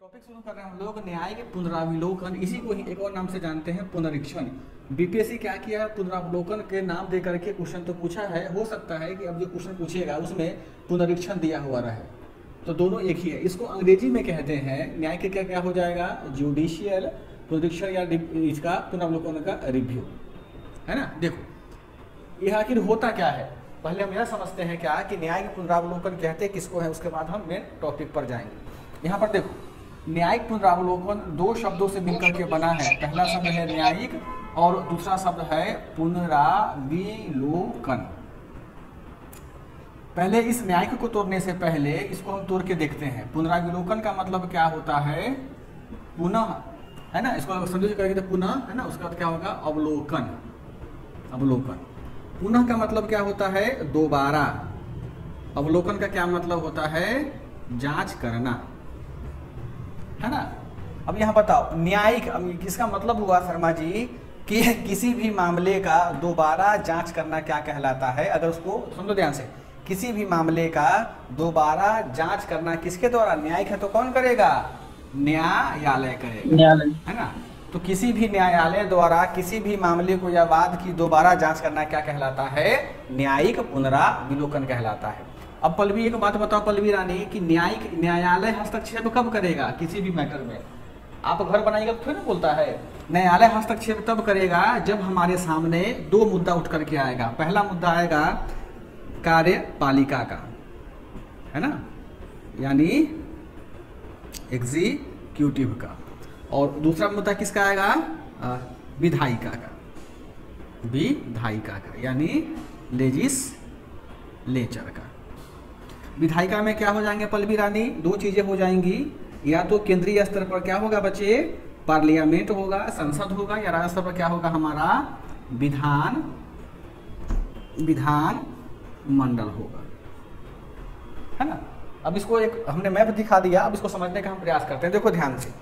Topic शुरू कर रहे हैं हम लोग न्यायिक पुनरावलोकन। इसी को ही एक और नाम से जानते हैं पुनरीक्षण। बीपीएससी क्या किया है, पुनरावलोकन के नाम दे करके क्वेश्चन तो पूछा है। हो सकता है कि अब जो क्वेश्चन पूछेगा उसमें पुनरीक्षण दिया हुआ रहे, तो दोनों एक ही है। इसको अंग्रेजी में कहते हैं न्याय के क्या क्या हो जाएगा, जुडिशियल पुनरीक्षण या इसका पुनरावलोकन का रिव्यू, है ना। देखो यह आखिर होता क्या है, पहले हम यह समझते हैं क्या कि न्यायिक पुनरावलोकन कहते किसको है, उसके बाद हम मेन टॉपिक पर जाएंगे। यहाँ पर देखो न्यायिक पुनरावलोकन दो शब्दों से मिलकर के बना है। पहला शब्द है न्यायिक और दूसरा शब्द है पुनरावलोकन। पहले इस न्यायिक को तोड़ने से पहले इसको हम तोड़ के देखते हैं। पुनरावलोकन का मतलब क्या होता है, पुनः, है ना। इसको समझो करके पुनः, है ना। उसका क्या होगा, अवलोकन। अवलोकन पुनः का मतलब क्या होता है, दोबारा। अवलोकन का क्या मतलब होता है, जांच करना, है ना। अब यहाँ बताओ न्यायिक, अब किसका मतलब हुआ शर्मा जी कि किसी भी मामले का दोबारा जांच करना क्या कहलाता है। अगर उसको समझो ध्यान से, किसी भी मामले का दोबारा जांच करना किसके द्वारा, न्यायिक है तो कौन करेगा, न्यायालय करेगा, न्यायालय, है ना। तो किसी भी न्यायालय द्वारा किसी भी मामले को या वाद की दोबारा जांच करना क्या कहलाता है, न्यायिक पुनरावलोकन कहलाता है। अब पल्लवी एक बात बताओ पल्लवी रानी कि न्यायालय हस्तक्षेप कब करेगा किसी भी मैटर में। आप घर बनाएगा तो थोड़ी ना बोलता है। न्यायालय हस्तक्षेप तब करेगा जब हमारे सामने दो मुद्दा उठ करके आएगा। पहला मुद्दा आएगा कार्यपालिका का, है ना, यानी एग्जीक्यूटिव का, और दूसरा मुद्दा किसका आएगा, विधायिका का, विधायिका का यानी लेजिस्लेचर का। विधायिका में क्या हो जाएंगे पल्लवी रानी, दो चीजें हो जाएंगी। या तो केंद्रीय स्तर पर क्या होगा बच्चे, पार्लियामेंट होगा, संसद होगा, या राज्य स्तर पर क्या होगा हमारा विधान मंडल होगा, है ना। अब इसको एक हमने मैप दिखा दिया, अब इसको समझने का हम प्रयास करते हैं। देखो ध्यान से,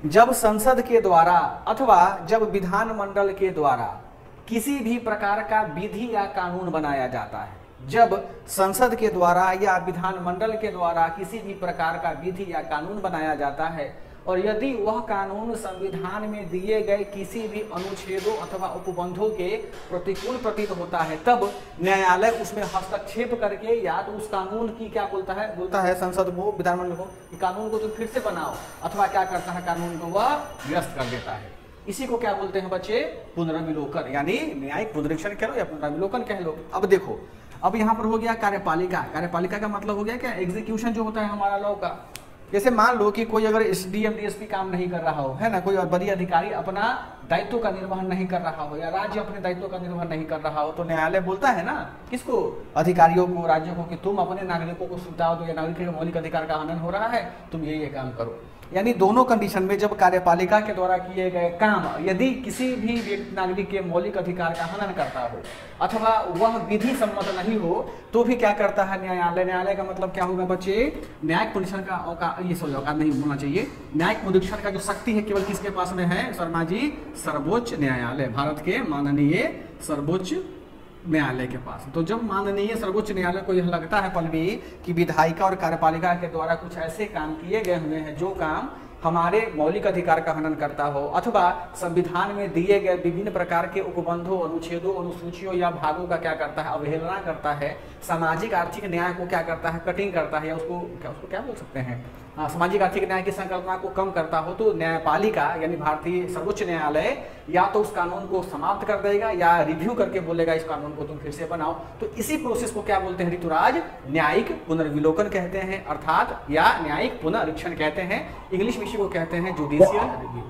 जब संसद के द्वारा अथवा जब विधान मंडल के द्वारा किसी भी प्रकार का विधि या कानून बनाया जाता है, जब संसद के द्वारा या विधान मंडल के द्वारा किसी भी प्रकार का विधि या कानून बनाया जाता है और यदि वह कानून संविधान में दिए गए किसी भी अनुच्छेदों अथवा उपबंधों के प्रतिकूल प्रतीत होता है, तब न्यायालय उसमें हस्तक्षेप करके या तो उस कानून की क्या बोलता है संसद को, विधानमंडल को कि कानून को तुम फिर से बनाओ, अथवा क्या करता है कानून को वह व्यस्त कर देता है। इसी को क्या बोलते हैं बच्चे, पुनरावलोकन, यानी न्यायिक पुनरीक्षण कह लो या पुनरावलोकन कह लो। अब देखो, अब यहाँ पर हो गया कार्यपालिका। कार्यपालिका का मतलब हो गया क्या, एग्जीक्यूशन जो होता है हमारा लॉ का। जैसे मान लो कि कोई अगर एसडीएम डीएसपी काम नहीं कर रहा हो, है ना, कोई और बड़ी अधिकारी अपना दायित्व का निर्वहन नहीं कर रहा हो या राज्य अपने दायित्व का निर्वहन नहीं कर रहा हो, तो न्यायालय बोलता है ना किसको, अधिकारियों को, राज्यों को कि तुम अपने नागरिकों को सुविधा दो या नागरिकों के मौलिक अधिकार का हनन हो रहा है, तुम ये काम करो। यानी दोनों कंडीशन में जब कार्यपालिका के द्वारा किए गए काम यदि किसी भी नागरिक के मौलिक अधिकार का हनन करता हो अथवा वह विधि सम्मत नहीं हो, तो भी क्या करता है न्यायालय। न्यायालय का मतलब क्या होगा बच्चे, न्यायिक पुनरीक्षण का ये औकात नहीं होना चाहिए। न्यायिक पुनरीक्षण का जो शक्ति है केवल किसके पास में है शर्मा जी, सर्वोच्च न्यायालय, भारत के माननीय सर्वोच्च न्यायालय के पास। तो जब माननीय सर्वोच्च न्यायालय को यह लगता है पल्लवी कि विधायिका और कार्यपालिका के द्वारा कुछ ऐसे काम किए गए हुए हैं जो काम हमारे मौलिक अधिकार का हनन करता हो अथवा संविधान में दिए गए विभिन्न प्रकार के उपबंधों, अनुच्छेदों, अनुसूचियों या भागों का क्या करता है, अवहेलना करता है, सामाजिक आर्थिक न्याय को क्या करता है, कटिंग करता है, या उसको क्या बोल सकते हैं, सामाजिक आर्थिक न्याय की संकल्पना को कम करता हो, तो न्यायपालिका यानी भारतीय सर्वोच्च न्यायालय या तो उस कानून को समाप्त कर देगा या रिव्यू करके बोलेगा इस कानून को तुम फिर से बनाओ। तो इसी प्रोसेस को क्या बोलते हैं ऋतुराज, न्यायिक पुनर्विलोकन कहते हैं, अर्थात या न्यायिक पुनरीक्षण कहते हैं। इंग्लिश में इसी को कहते हैं जुडिशियल रिव्यू।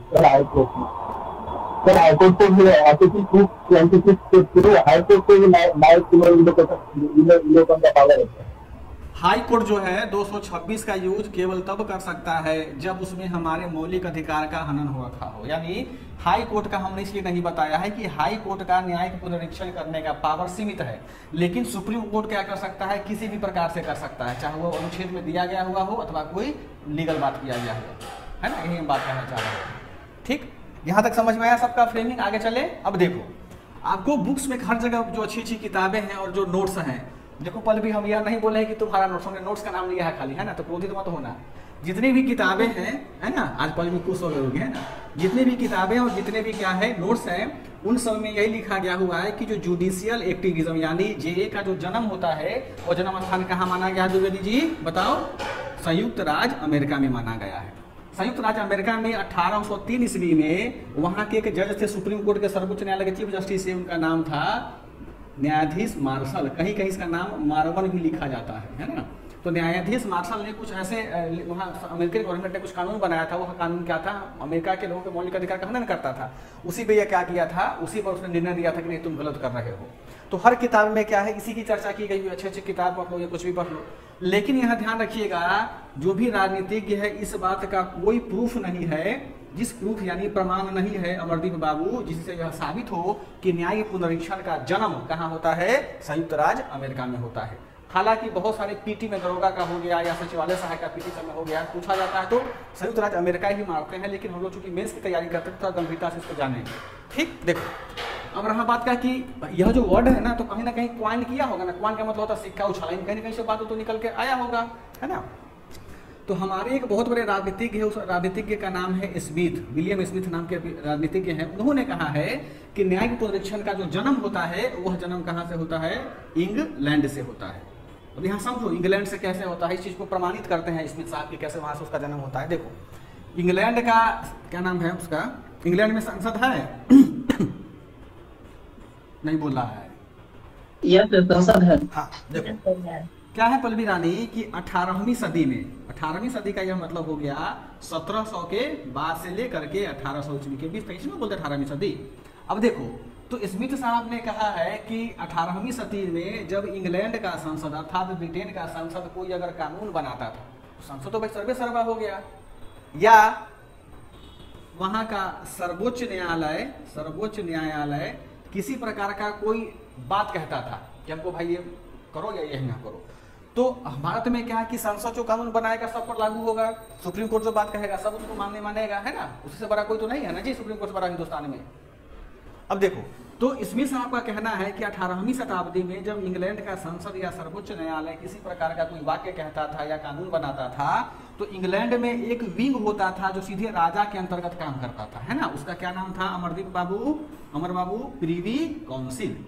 हाई कोर्ट जो है 226 का यूज केवल तब कर सकता है जब उसमें हमारे मौलिक अधिकार का हनन हो रखा हो। यानी हाई कोर्ट का हमने इसलिए नहीं बताया है कि हाई कोर्ट का न्यायिक पुनरीक्षण करने का पावर सीमित है, लेकिन सुप्रीम कोर्ट क्या कर सकता है, किसी भी प्रकार से कर सकता है, चाहे वो अनुच्छेद में दिया गया हुआ हो अथवा कोई लीगल बात किया गया हो, है ना। यही हम बात कहना चाह रहे हैं। ठीक, यहाँ तक समझ में आया सबका फ्रेमिंग। आगे चले। अब देखो आपको बुक्स में हर जगह जो अच्छी अच्छी किताबें हैं और जो नोट्स हैं, देखो पल भी हम यह नहीं बोले कि तुम्हारा नोट्स, हमने नोट्स का नाम लिया है खाली, है ना, तो क्रोधित मत होना। जितनी भी किताबें हैं, है ना, आज कॉलेज में खुश हो गए होंगे, है ना, जितनी भी किताबें और जितने भी क्या है नोट्स हैं, उन सब में यही लिखा गया हुआ है कि जो जुडिशियल एक्टिविज्म यानी जेए का जो जन्म होता है वो जन्म स्थान कहाँ माना गया है द्विवेदी जी बताओ? संयुक्त राज्य अमेरिका में माना गया है। संयुक्त राज्य अमेरिका में 1803 ईस्वी में वहाँ के एक जज थे, सुप्रीम कोर्ट के सर्वोच्च न्यायालय के चीफ जस्टिस है, उनका नाम था न्यायाधीश मार्शल, कहीं कहीं इसका नाम मार्वन भी लिखा जाता है ना। तो न्यायाधीश मार्शल ने कुछ ऐसे वहाँ अमेरिकन गवर्नमेंट ने कुछ कानून बनाया था, वो कानून क्या था, अमेरिका के लोगों के मौलिक अधिकार का हनन करता था। उसी पे यह क्या किया था, उसी पर उसने निर्णय दिया था कि नहीं तुम गलत कर रहे हो। तो हर किताब में क्या है, इसी की चर्चा की गई, अच्छे अच्छे किताब पढ़ लो या कुछ भी पढ़ लो। लेकिन यहाँ ध्यान रखिएगा, जो भी राजनीतिज्ञ है इस बात का कोई प्रूफ नहीं है, जिस प्रूफ यानी प्रमाण नहीं है अमरदीप बाबू, जिससे यह साबित हो कि न्याय पुनरीक्षण का जन्म कहाँ होता है, संयुक्त राज्य अमेरिका में होता है। हालांकि बहुत सारे पीटी में दरोगा का हो गया या सचिवालय सहायक का पीटी में हो गया, पूछा जाता है तो संयुक्त राज्य अमेरिका ही मारते हैं, लेकिन हम लोग चूंकि मेंस की तैयारी करते हैं थोड़ा गंभीरता से इसको जानेंगे। ठीक, देखो अब रहा बात का कि यह जो वर्ड है ना, तो कहीं ना कहीं क्वाइन किया होगा ना, क्वाइन का मतलब होता है सिक्का उछाला, कहीं ना कहीं से बात तो निकल के आया होगा, है ना। तो हमारे एक बहुत बड़े राजनीतिज्ञ है, उस राजनीतिज्ञ का नाम है स्मिथ, विलियम स्मिथ नाम के राजनीतिज्ञ हैं। उन्होंने कहा है कि न्यायिक पुनरीक्षण का जो जन्म होता है वह जन्म कहाँ से होता है, इंग्लैंड से होता है। अब यहाँ समझो इंग्लैंड से कैसे होता है, इस चीज को प्रमाणित करते हैं स्मिथ साहब की कैसे वहां से उसका जन्म होता है। देखो इंग्लैंड का क्या नाम है उसका, इंग्लैंड में संसद है नहीं बोल रहा है, यह संसद है। हाँ देखो क्या है पल्लवी रानी कि 18वीं सदी में, 18वीं सदी का यह मतलब हो गया 1700 के बाद से लेकर के 1800 ईस्वी के बीच, इसमें बोलते 18वीं सदी। अब देखो तो स्मिथ साहब ने कहा है कि 18वीं सदी में जब इंग्लैंड का संसद अर्थात ब्रिटेन का संसद कोई अगर कानून बनाता था, संसद तो भाई सर्वे सर्वा हो गया, या वहां का सर्वोच्च न्यायालय किसी प्रकार का कोई बात कहता था कि हमको भाई ये करो या ये ना करो, तो भारत में क्या है कि संसद जो कानून बनाएगा सब पर लागू होगा, सुप्रीम कोर्ट जो बात कहेगा सब उसको मानेगा, है ना, उससे बड़ा कोई तो नहीं है ना जी सुप्रीम कोर्ट से बड़ा हिंदुस्तान में। अब देखो तो स्मिथ साहब का कहना है कि 18वीं शताब्दी में जब इंग्लैंड का संसद या सर्वोच्च न्यायालय किसी प्रकार का कोई वाक्य कहता था या कानून बनाता था, तो इंग्लैंड में एक विंग होता था जो सीधे राजा के अंतर्गत काम करता था, है ना। उसका क्या नाम था अमर बाबू, प्रीवी काउंसिल।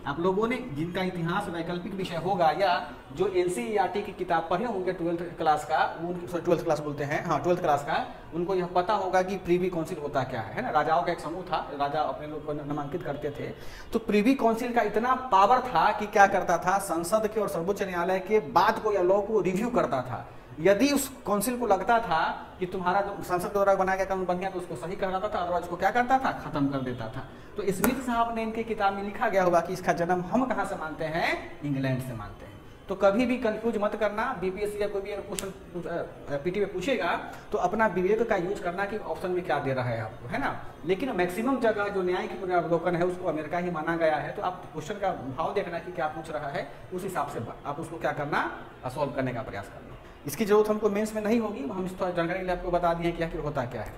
आप लोगों ने जिनका इतिहास वैकल्पिक विषय होगा या जो एनसीईआरटी की किताब पढ़े होंगे 12th क्लास का, 12th क्लास बोलते हैं, हाँ 12th क्लास का, उनको यह पता होगा कि प्रीवी काउंसिल होता क्या है ना। राजाओं का एक समूह था, राजा अपने लोग को नामांकित करते थे, तो प्रीवी काउंसिल का इतना पावर था कि क्या करता था, संसद के और सर्वोच्च न्यायालय के बात को या लॉ को रिव्यू करता था। यदि उस काउंसिल को लगता था कि तुम्हारा जो संसद द्वारा बनाया गया कानून बन गया तो उसको सही कर देता था, अदरवाइज उसको क्या करता था, खत्म कर देता था। तो स्मिथ साहब ने इनकी किताब में लिखा गया होगा कि इसका जन्म हम कहाँ से मानते हैं, इंग्लैंड से मानते हैं। तो कभी भी कंफ्यूज मत करना, बीपीएससी या कोई भी क्वेश्चन पीटी में पूछेगा तो अपना विवेक का यूज करना कि ऑप्शन में क्या दे रहा है आपको, है ना। लेकिन मैक्सिमम जगह जो न्याय की अवलोकन है उसको अमेरिका ही माना गया है, तो आप क्वेश्चन का भाव देखना कि क्या पूछ रहा है, उस हिसाब से आप उसको क्या करना, सॉल्व करने का प्रयास करना। इसकी जरूरत हमको मेंस में नहीं होगी, हम इस जानकारी के लिए आपको बता दिए कि आखिर होता क्या है।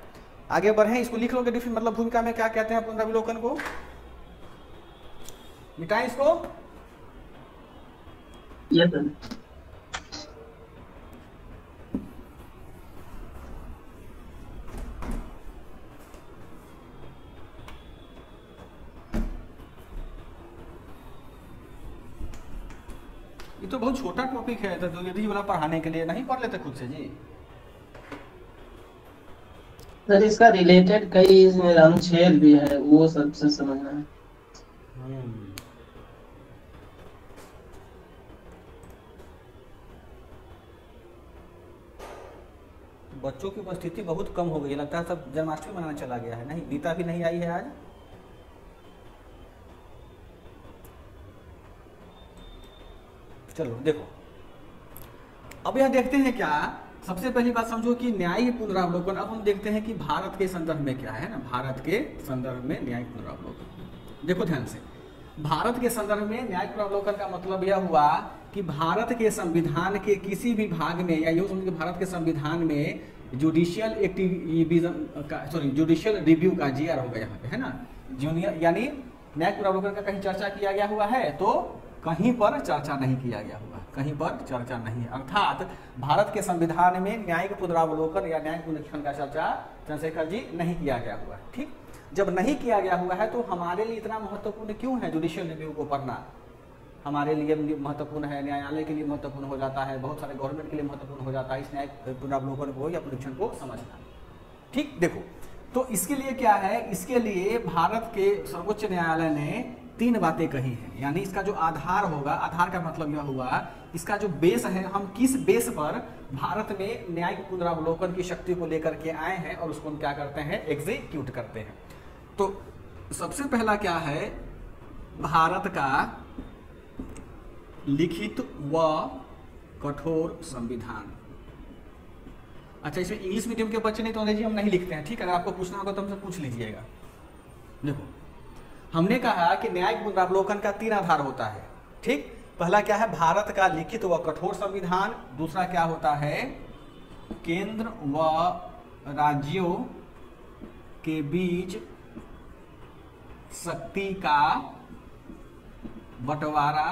आगे बढ़े, इसको लिख लोगे डिफरेंट मतलब भूमिका में क्या कहते हैं पुनरावलोकन को, मिटाएं इसको। Yes sir. ये तो बहुत छोटा टॉपिक है, तो यदि वाला पढ़ाने के लिए नहीं पढ़ लेते खुद से जी। सर इसका रिलेटेड कई इसमें अनुच्छेद भी है, वो सबसे समझना है। बच्चों की उपस्थिति बहुत कम हो गई, लगता है सब जन्माष्टमी मनाने चला गया है। नहीं, रीता भी नहीं आई है आज। चलो देखो अब यह देखते हैं क्या, सबसे पहली बात समझो कि न्यायिक पुनरावलोकन। अब हम देखते हैं कि भारत के संदर्भ में क्या है ना, भारत के संदर्भ में न्यायिक पुनरावलोकन। देखो ध्यान से, भारत के संदर्भ में न्यायिक पुनरावलोकन का मतलब यह हुआ कि भारत के संविधान के किसी भी भाग में, या यूँ समझो कि भारत के संविधान में जुडिशियल रिव्यू का जीआर होगा यहाँ पे, है ना, जूनियर यानी न्यायिक पुनरावलोकन का कहीं चर्चा किया गया हुआ है तो कहीं पर चर्चा नहीं किया गया हुआ, कहीं पर चर्चा नहीं है। अर्थात भारत के संविधान में न्यायिक पुनरावलोकन या न्यायिक पुनरीक्षण का चर्चा चंद्रशेखर जी नहीं किया गया हुआ है। ठीक, जब नहीं किया गया हुआ है तो हमारे लिए इतना महत्वपूर्ण क्यों है जुडिशियल रिव्यू को पढ़ना? हमारे लिए महत्वपूर्ण है, न्यायालय के लिए महत्वपूर्ण हो जाता है, बहुत सारे गवर्नमेंट के लिए महत्वपूर्ण हो जाता है इस न्यायिक पुनरावलोकन को या पुनरीक्षण को समझना। ठीक, देखो तो इसके लिए क्या है, इसके लिए भारत के सर्वोच्च न्यायालय ने 3 बातें कही हैं। यानी इसका जो आधार होगा, आधार का मतलब यह हुआ इसका जो बेस है, हम किस बेस पर भारत में न्यायिक पुनरावलोकन की शक्ति को लेकर के आए हैं और उसको हम क्या करते हैं, एग्जीक्यूट करते हैं। तो सबसे पहला क्या है, भारत का लिखित व कठोर संविधान। अच्छा, इसमें इंग्लिश मीडियम के बच्चे नहीं तो अंग्रेजी हम नहीं लिखते हैं। ठीक है, अगर आपको पूछना होगा तो हमसे पूछ लीजिएगा। देखो, हमने कहा कि न्यायिक पुनरावलोकन का 3 आधार होता है। ठीक, पहला क्या है, भारत का लिखित व कठोर संविधान। दूसरा क्या होता है, केंद्र व राज्यों के बीच शक्ति का बंटवारा।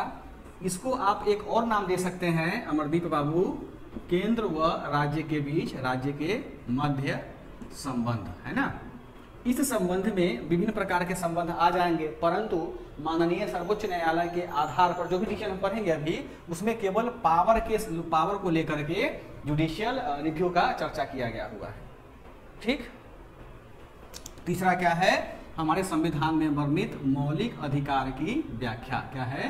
इसको आप एक और नाम दे सकते हैं अमरदीप बाबू, केंद्र व राज्य के बीच, राज्य के मध्य संबंध, है ना। इस संबंध में विभिन्न प्रकार के संबंध आ जाएंगे, परंतु माननीय सर्वोच्च न्यायालय के आधार पर जो भी डिसीजन हम पढ़ेंगे अभी, उसमें केवल पावर को लेकर के जुडिशियल रिव्यू का चर्चा किया गया हुआ है। ठीक, तीसरा क्या है, हमारे संविधान में वर्णित मौलिक अधिकार की व्याख्या। क्या है,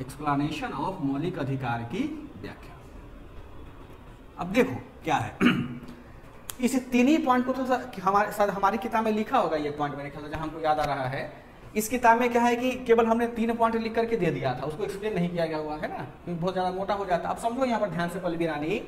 एक्सप्लेनेशन ऑफ मौलिक अधिकार की व्याख्या। अब देखो क्या है, इस 3 ही पॉइंट को तो हमारी किताब में लिखा होगा, ये पॉइंट मेरे ख्याल से जहां हमको याद आ रहा है। इस किताब में क्या है कि केवल हमने 3 पॉइंट लिख करके दे दिया था, उसको एक्सप्लेन नहीं किया गया हुआ है ना, क्योंकि बहुत ज्यादा मोटा हो जाता। अब समझो यहाँ पर ध्यान से पल्लवी रानी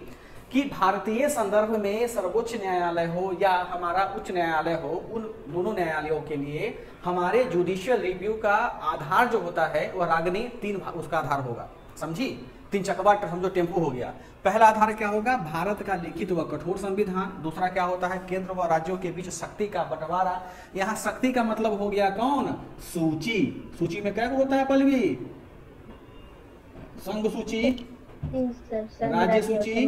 कि भारतीय संदर्भ में सर्वोच्च न्यायालय हो या हमारा उच्च न्यायालय हो, उन दोनों न्यायालयों के लिए हमारे जुडिशियल रिव्यू का आधार जो होता है वह रागनी 3 उसका आधार होगा। समझी, 3 चकवा समझो टेम्पो हो गया। पहला आधार क्या होगा, भारत का लिखित व कठोर संविधान। दूसरा क्या होता है, केंद्र व राज्यों के बीच शक्ति का बंटवारा। यहाँ शक्ति का मतलब हो गया कौन, सूची। सूची में क्या होता है पल्लवी, संघ सूची, राज्य सूची,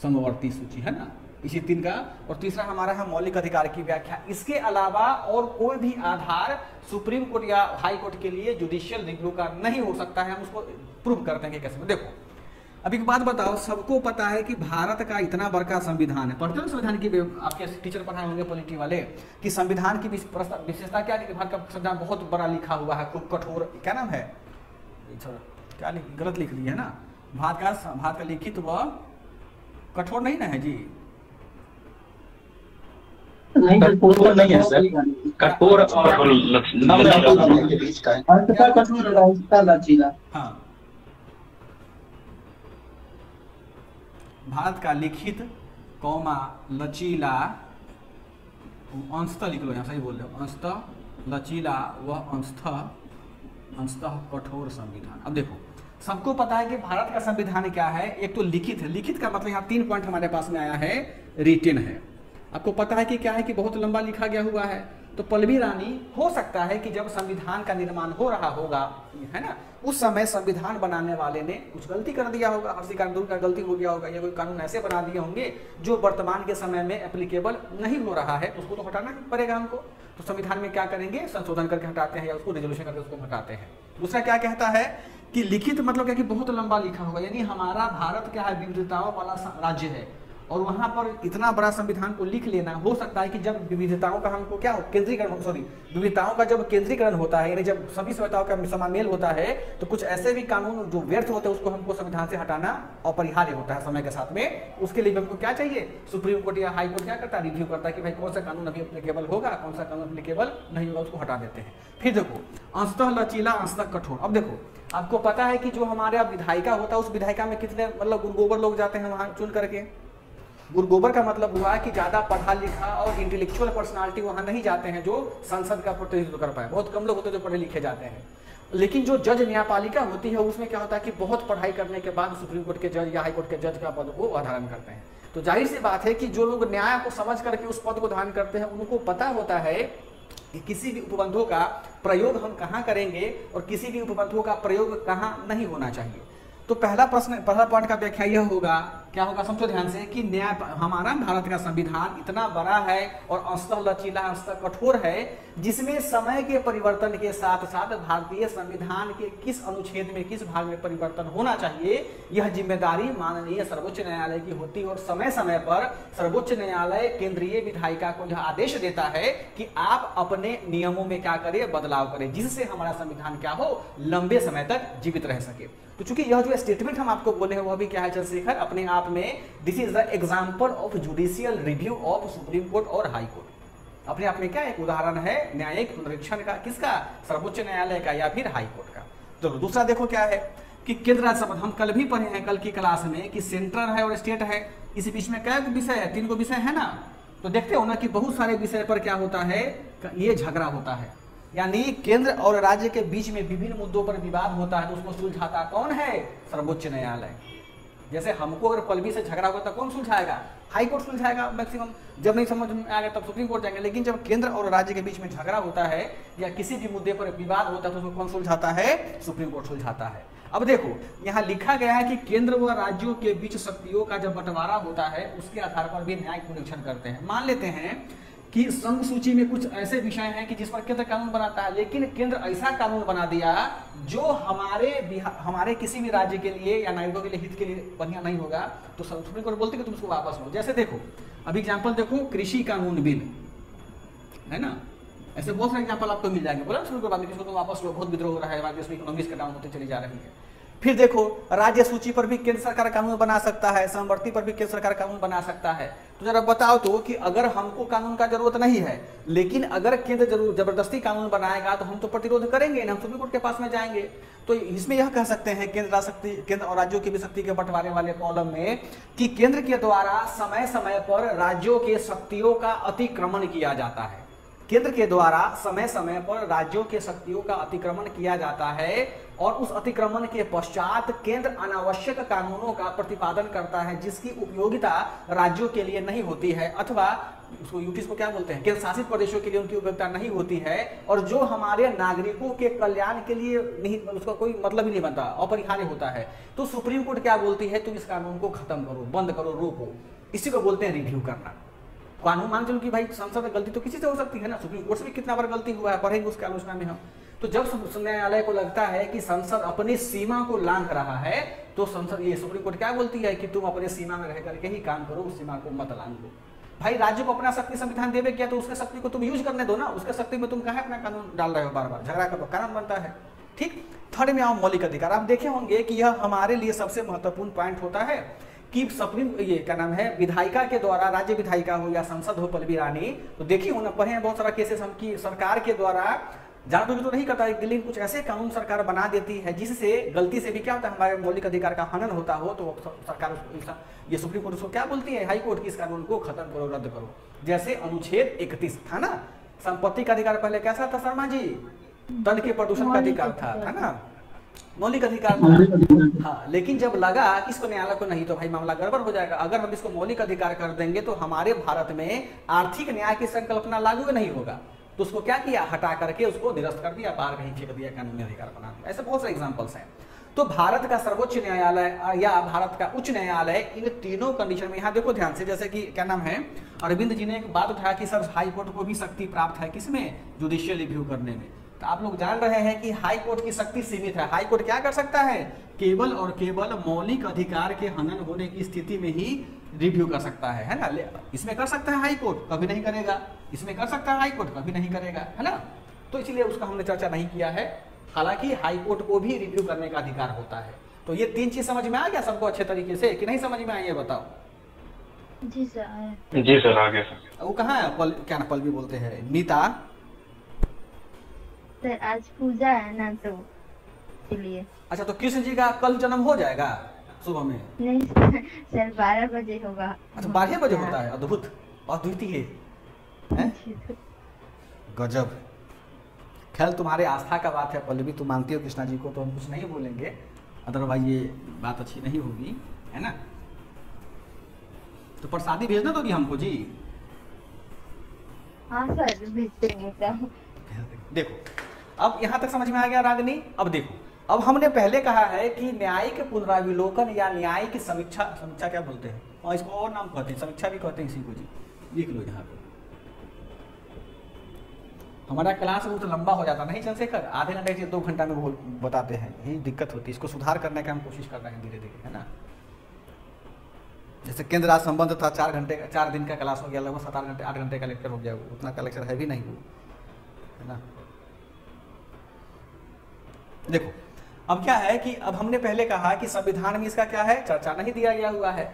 समवर्ती सूची, है ना। इसी 3 का। और तीसरा हमारा है मौलिक अधिकार की व्याख्या। इसके अलावा और कोई भी आधार सुप्रीम कोर्ट या हाई कोर्ट के लिए जुडिशियल रिव्यू का नहीं हो सकता है। हम उसको प्रूव करते हैं कि कैसे। देखो अब एक बात बताओ, सबको पता है कि भारत का इतना बड़का संविधान है, पढ़ते हो संविधान की, आपके टीचर पढ़ाए होंगे पॉलिटी वाले, कि संविधान की विशेषता क्या है कि भारत का संविधान बहुत बड़ा लिखा हुआ है, खूब कठोर। क्या नाम है, क्या गलत लिख लिया है ना, भारत का लिखित व कठोर नहीं ना है जी, नहीं कठोर नहीं है सर, कठोर और लचीला। हाँ, भारत का लिखित कौमा लचीला, अंशतः लिख लो, यहाँ सही बोल रहे हो, अंशतः लचीला व अंशतः कठोर संविधान। अब देखो सबको पता है कि भारत का संविधान क्या है, एक तो लिखित है। लिखित का मतलब यहाँ 3 पॉइंट हमारे पास में आया है, रिटेन है। आपको पता है कि क्या है कि बहुत लंबा लिखा गया हुआ है। तो पल्लवी रानी, हो सकता है कि जब संविधान का निर्माण हो रहा होगा, है ना, उस समय संविधान बनाने वाले ने कुछ गलती कर दिया होगा, हर्षी कानून का गलती हो गया होगा, या कोई कानून ऐसे बना दिए होंगे जो वर्तमान के समय में एप्लीकेबल नहीं हो रहा है, तो उसको तो हटाना पड़ेगा हमको। तो संविधान में क्या करेंगे, संशोधन करके हटाते हैं या उसको रिजोल्यूशन करके उसको हटाते हैं। दूसरा क्या कहता है कि लिखित मतलब क्या कि बहुत लंबा लिखा होगा, यानी हमारा भारत क्या है, विविधताओं वाला राज्य है, और वहां पर इतना बड़ा संविधान को लिख लेना, हो सकता है कि जब विविधताओं का हमको क्या केंद्रीकरण, विविधताओं का जब केंद्रीकरण होता है, यानी जब सभी सभ्यताओं का समामेल होता है, तो कुछ ऐसे भी कानून जो व्यर्थ होते हैं उसको हमको संविधान से हटाना अपरिहार्य होता है समय के साथ में। उसके लिए हमको क्या चाहिए, सुप्रीम कोर्ट या हाई कोर्ट क्या करता है, रिव्यू करता है कि भाई कौन सा कानून अभी एप्लीकेबल होगा, कौन सा कानून एप्लीकेबल नहीं होगा, उसको हटा देते हैं। फिर देखो अंशतः लचीला, अंशतः कठोर। अब देखो आपको पता है कि जो हमारे विधायिका होता है, उस विधायिका में कितने मतलब गुरगोबर लोग जाते हैं वहां चुन करके। गुरगोबर का मतलब हुआ कि ज्यादा पढ़ा लिखा और इंटेलेक्चुअल पर्सनालिटी वहां नहीं जाते हैं जो संसद का प्रतिनिधित्व कर पाए। बहुत कम लोग होते हैं जो पढ़े लिखे जाते हैं। लेकिन जो जज न्यायपालिका होती है उसमें क्या होता है कि बहुत पढ़ाई करने के बाद सुप्रीम कोर्ट के जज या हाई कोर्ट के जज का पद को धारण करते हैं। तो जाहिर सी बात है कि जो लोग न्याय को समझ करके उस पद को धारण करते हैं, उनको पता होता है कि किसी भी उपबंधों का प्रयोग हम कहाँ करेंगे और किसी भी उपबंधों का प्रयोग कहाँ नहीं होना चाहिए। तो पहला पॉइंट का व्याख्या यह होगा, क्या होगा समझो ध्यान से, कि न्याय, हमारा भारत का संविधान इतना बड़ा है और अंशतः लचीला अंशतः कठोर है, जिसमें समय के परिवर्तन के साथ साथ भारतीय संविधान के किस अनुच्छेद में किस भाग में परिवर्तन होना चाहिए, यह जिम्मेदारी माननीय सर्वोच्च न्यायालय की होती है। और समय समय पर सर्वोच्च न्यायालय केंद्रीय विधायिका को यह आदेश देता है कि आप अपने नियमों में क्या करें, बदलाव करें, जिससे हमारा संविधान क्या हो, लंबे समय तक जीवित रह सके। तो चूंकि यह जो स्टेटमेंट हम आपको बोले हैं वह भी क्या है चंद्रशेखर, अपने आप में this is the example of judicial review of supreme court और हाई कोर्ट। अपने आप में क्या एक उदाहरण है न्यायिक पुनरीक्षण का, किसका, सर्वोच्च न्यायालय का या फिर हाई कोर्ट का। तो दूसरा देखो क्या है कि केंद्र राज्य संबंध, हम कल भी पढ़े हैं कल की क्लास में कि सेंट्रल है और स्टेट है, इस बीच में क्या विषय है, 3 विषय है ना। तो देखते हो ना कि बहुत सारे विषय पर क्या होता है, ये झगड़ा होता है, यानी केंद्र और राज्य के बीच में विभिन्न मुद्दों पर विवाद होता है, तो उसको सुलझाता कौन है, सर्वोच्च न्यायालय। जैसे हमको अगर पलवी से झगड़ा होगा तो कौन सुलझाएगा, हाई कोर्ट सुलझाएगा मैक्सिमम, जब नहीं समझ में आएगा तब सुप्रीम कोर्ट जाएंगे। लेकिन जब केंद्र और राज्य के बीच में झगड़ा होता है या किसी भी मुद्दे पर विवाद होता है तो उसको कौन सुलझाता है, सुप्रीम कोर्ट सुलझाता है। अब देखो यहाँ लिखा गया है कि केंद्र व राज्यों के बीच शक्तियों का जब बंटवारा होता है उसके आधार पर भी न्यायिक पुनरीक्षण करते हैं। मान लेते हैं कि संघ सूची में कुछ ऐसे विषय हैं कि जिस पर केंद्र कानून बनाता है, लेकिन केंद्र ऐसा कानून बना दिया जो हमारे किसी भी राज्य के लिए या नागरिकों के लिए हित के लिए बढ़िया नहीं होगा, तो सुप्रीम कोर्ट बोलते कि तुम उसको वापस लो। जैसे देखो अभी एग्जांपल देखो, कृषि कानून बिल है ना, ऐसे बहुत सारे एग्जांपल आपको मिल जाएंगे। बोला सुप्रीम कोर्ट किसको तुम वापस लो, बहुत विद्रोह हो रहा है, हमारे देश में इकोनॉमिक्स डाउन होते चली जा रही है। फिर देखो राज्य सूची पर भी केंद्र सरकार कानून बना सकता है, समवर्ती पर भी केंद्र सरकार कानून बना सकता है। तो जरा बताओ तो कि अगर हमको कानून का जरूरत नहीं है, लेकिन अगर केंद्र जरूर जबरदस्ती कानून बनाएगा तो हम तो प्रतिरोध करेंगे ना, हम सुप्रीम कोर्ट के पास में जाएंगे। तो इसमें यह कह सकते हैं केंद्र और राज्यों की भी शक्ति के बंटवारे वाले कॉलम में कि केंद्र के द्वारा समय समय पर राज्यों के शक्तियों का अतिक्रमण किया जाता है। केंद्र के द्वारा समय समय पर राज्यों के शक्तियों का अतिक्रमण किया जाता है और उस अतिक्रमण के पश्चात केंद्र अनावश्यक कानूनों का प्रतिपादन करता है जिसकी उपयोगिता राज्यों के लिए नहीं होती है, अथवा उसको यूटीज को क्या बोलते हैं, केंद्र शासित प्रदेशों के लिए उनकी उपयोगिता नहीं होती है, और जो हमारे नागरिकों के कल्याण के लिए नहीं, उसका कोई मतलब ही नहीं बनता, अपरिहार्य होता है। तो सुप्रीम कोर्ट क्या बोलती है, तुम इस कानून को खत्म करो, बंद करो, रोको। इसी को बोलते हैं रिव्यू करना। कानून मान चलो कि भाई संसद में गलती तो किसी से हो सकती है ना, सुप्रीम कोर्ट से भी कितना बार गलती हुआ है, पढ़ेंगे उसकी आलोचना में हम। तो जब न्यायालय को लगता है कि संसद अपनी सीमा को लांघ रहा है, तो संसद ये सुप्रीम कोर्ट क्या बोलती है कि तुम अपने सीमा में रह करके ही काम करो, उस सीमा को मत लांघो। भाई राज्य को अपना शक्ति संविधान देवे क्या, तो उसके शक्ति को तुम यूज करने दो ना, उसके शक्ति में तुम कहाँ अपना कानून डाल रहे हो, बार बार झगड़ा का कारण बनता है। ठीक, थर्ड में आओ मौलिक अधिकार। आप देखे होंगे कि यह हमारे लिए सबसे महत्वपूर्ण पॉइंट होता है कि सुप्रीम ये क्या नाम है, विधायिका के द्वारा, राज्य विधायिका हो या संसद हो पल्लवी रानी, तो देखिए होना पढ़े हैं बहुत सारा केसेस हम की सरकार के द्वारा जानते हुए तो नहीं करता, लेकिन कुछ ऐसे कानून सरकार बना देती है जिससे गलती से भी क्या होता है, हमारे मौलिक अधिकार का हनन होता हो, तो सरकार ये सुप्रीम कोर्ट उसको क्या बोलती है, हाई कोर्ट की इस कानून को खत्म करो, रद्द करो। जैसे अनुच्छेद 31 था ना, संपत्ति का अधिकार पहले कैसा था शर्मा जी, तन के प्रदूषण का अधिकार था ना, मौलिक अधिकार था। हाँ, लेकिन जब लगा इसको न्यायालय को नहीं, तो भाई मामला गड़बड़ हो जाएगा। अगर हम इसको मौलिक अधिकार कर देंगे तो हमारे भारत में आर्थिक न्याय की संकल्पना लागू नहीं होगा, तो उसको क्या किया, हटा करके उसको निरस्त कर दिया, बाहर कहीं फेंक दिया, कानूनी अधिकार बना दिया। ऐसे बहुत सारे एग्जांपल्स हैं। तो भारत का सर्वोच्च न्यायालय या भारत का उच्च न्यायालय इन तीनों कंडीशन में, यहाँ देखो ध्यान से, जैसे कि क्या नाम है, अरविंद जी ने एक बात उठाया कि सर हाई कोर्ट को भी शक्ति प्राप्त है किसमें, जुडिशियल रिव्यू करने में। तो आप लोग जान रहे हैं कि हाई कोर्ट की शक्ति सीमित है। हाई कोर्ट क्या कर सकता है, केवल और केवल मौलिक अधिकार के हनन होने की स्थिति में ही रिव्यू कर सकता है ना। इसमें कर सकता है हाई कोर्ट, कभी नहीं करेगा, इसमें कर सकता है हाई कोर्ट, कभी नहीं करेगा, है ना। तो इसलिए उसका हमने चर्चा नहीं किया है। हालांकि हाई कोर्ट को भी रिव्यू करने का अधिकार होता है। तो ये 3 चीज समझ में आ गया सबको अच्छे तरीके से कि नहीं समझ में आई, ये बताओ। जी सर, जी सर, आ गया सर। वो कहाँ है क्या ना, पल्लवी बोलते हैं, नीता सर आज पूजा है ना, तो इसलिए। अच्छा, तो कृष्ण जी का कल जन्म हो जाएगा सुबह में? नहीं सर 12 बजे होगा। अच्छा 12 बजे होता है, अद्भुत, अद्वितीय है, गजब। खैर तुम्हारे आस्था का बात है पल्लवी, तुम मानती हो कृष्णा जी को, तो हम कुछ नहीं बोलेंगे, अदरवाइज ये बात अच्छी नहीं होगी, है ना। तो प्रसादी भेजना दोगी हमको जी? हाँ सर भेज देंगे। देखो अब यहां तक समझ में आ गया रागनी। अब देखो, अब हमने पहले कहा है कि न्यायिक पुनराविलोकन या न्यायिक समीक्षा, समीक्षा क्या बोलते हैं, और इसको और नाम कहते हैं, समीक्षा भी कहते हैं इसी को जी, लिख लो यहाँ पे। हमारा क्लास बहुत लंबा हो जाता नहीं चंद्रशेखर, आधे घंटे से 2 घंटा में बताते हैं, यही दिक्कत होती है। इसको सुधार करने का हम कोशिश कर रहे हैं धीरे धीरे, है ना। जैसे केंद्र राज्य संबंध था 4 दिन का क्लास हो गया, लगभग 7-8 घंटे 8 घंटे का लेक्चर हो गया, उतना का लेक्चर है भी नहीं वो, है ना। देखो अब क्या है कि अब हमने पहले कहा कि संविधान में इसका क्या है, चर्चा नहीं दिया गया हुआ है।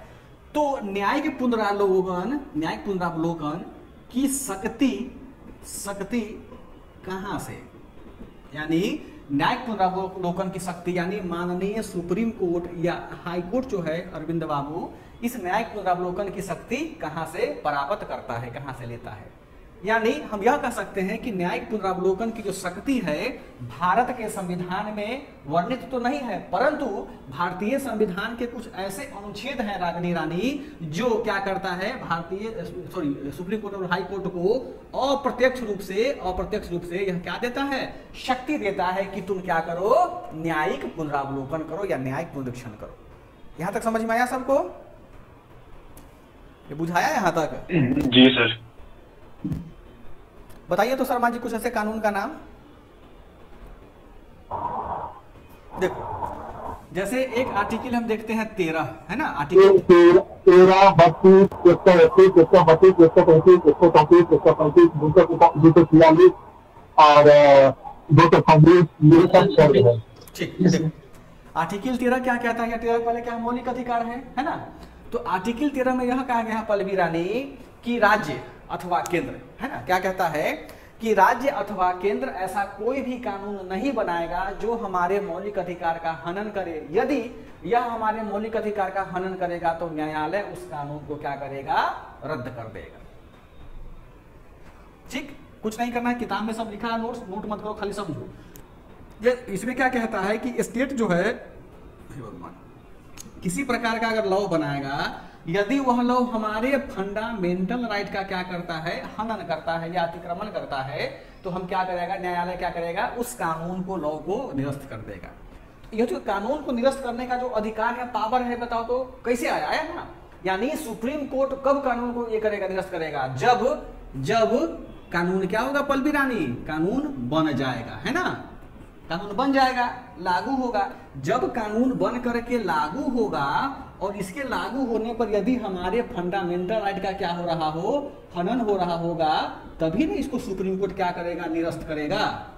तो न्यायिक पुनरावलोकन की शक्ति कहां से, यानी न्यायिक पुनरावलोकन की शक्ति यानी माननीय सुप्रीम कोर्ट या हाई कोर्ट जो है अरविंद बाबू, इस न्यायिक पुनरावलोकन की शक्ति कहां से प्राप्त करता है, कहां से लेता है। यानी हम यह कह सकते हैं कि न्यायिक पुनरावलोकन की जो शक्ति है भारत के संविधान में वर्णित तो नहीं है, परंतु भारतीय संविधान के कुछ ऐसे अनुच्छेद हैं रागनी रानी जो क्या करता है, सुप्रीम कोर्ट और हाई कोर्ट को अप्रत्यक्ष रूप से यह क्या देता है, शक्ति देता है कि तुम क्या करो, न्यायिक पुनरावलोकन करो या न्यायिक पुनरीक्षण करो। यहां तक समझ में आया सबको, ये बुझाया यहां तक? जी सर। बताइए तो शर्मा जी कुछ ऐसे कानून का नाम। देखो जैसे एक आर्टिकल हम देखते हैं 13, है ना, आर्टिकल 13, 32, 131, 132, 133, 134, 135, 246 और 226 ये सब चल रहे हैं। ठीक, देखो आर्टिकल 13 क्या कहता है, 13 पहले क्या मौलिक अधिकार है ना। तो आर्टिकल 13 में यह कहा गया है पल्लवी रानी कि राज्य अथवा केंद्र, है ना, क्या कहता है कि राज्य अथवा केंद्र ऐसा कोई भी कानून नहीं बनाएगा जो हमारे मौलिक अधिकार का हनन करे। यदि यह हमारे मौलिक अधिकार का हनन करेगा तो न्यायालय उस कानून को क्या करेगा, रद्द कर देगा। ठीक, कुछ नहीं करना है, किताब में सब लिखा है, नोट मत करो, खाली समझो। ये इसमें क्या कहता है कि स्टेट जो है किसी प्रकार का अगर लॉ बनाएगा, यदि वह लॉ हमारे फंडामेंटल राइट का क्या करता है, हनन करता है या अतिक्रमण करता है, तो हम क्या करेगा, न्यायालय क्या करेगा, उस कानून को, लॉ को निरस्त कर देगा। यह जो कानून को निरस्त करने का जो अधिकार है, पावर है, बताओ तो कैसे आया है ना। यानी सुप्रीम कोर्ट कब कानून को ये करेगा, निरस्त करेगा, जब कानून क्या होगा पल्लवी रानी, कानून बन जाएगा, है ना, कानून बन जाएगा, लागू होगा। जब कानून बन करके लागू होगा और इसके लागू होने पर यदि हमारे फंडामेंटल राइट का क्या हो रहा हो, हनन हो रहा होगा, तभी ना इसको सुप्रीम कोर्ट क्या करेगा, निरस्त करेगा।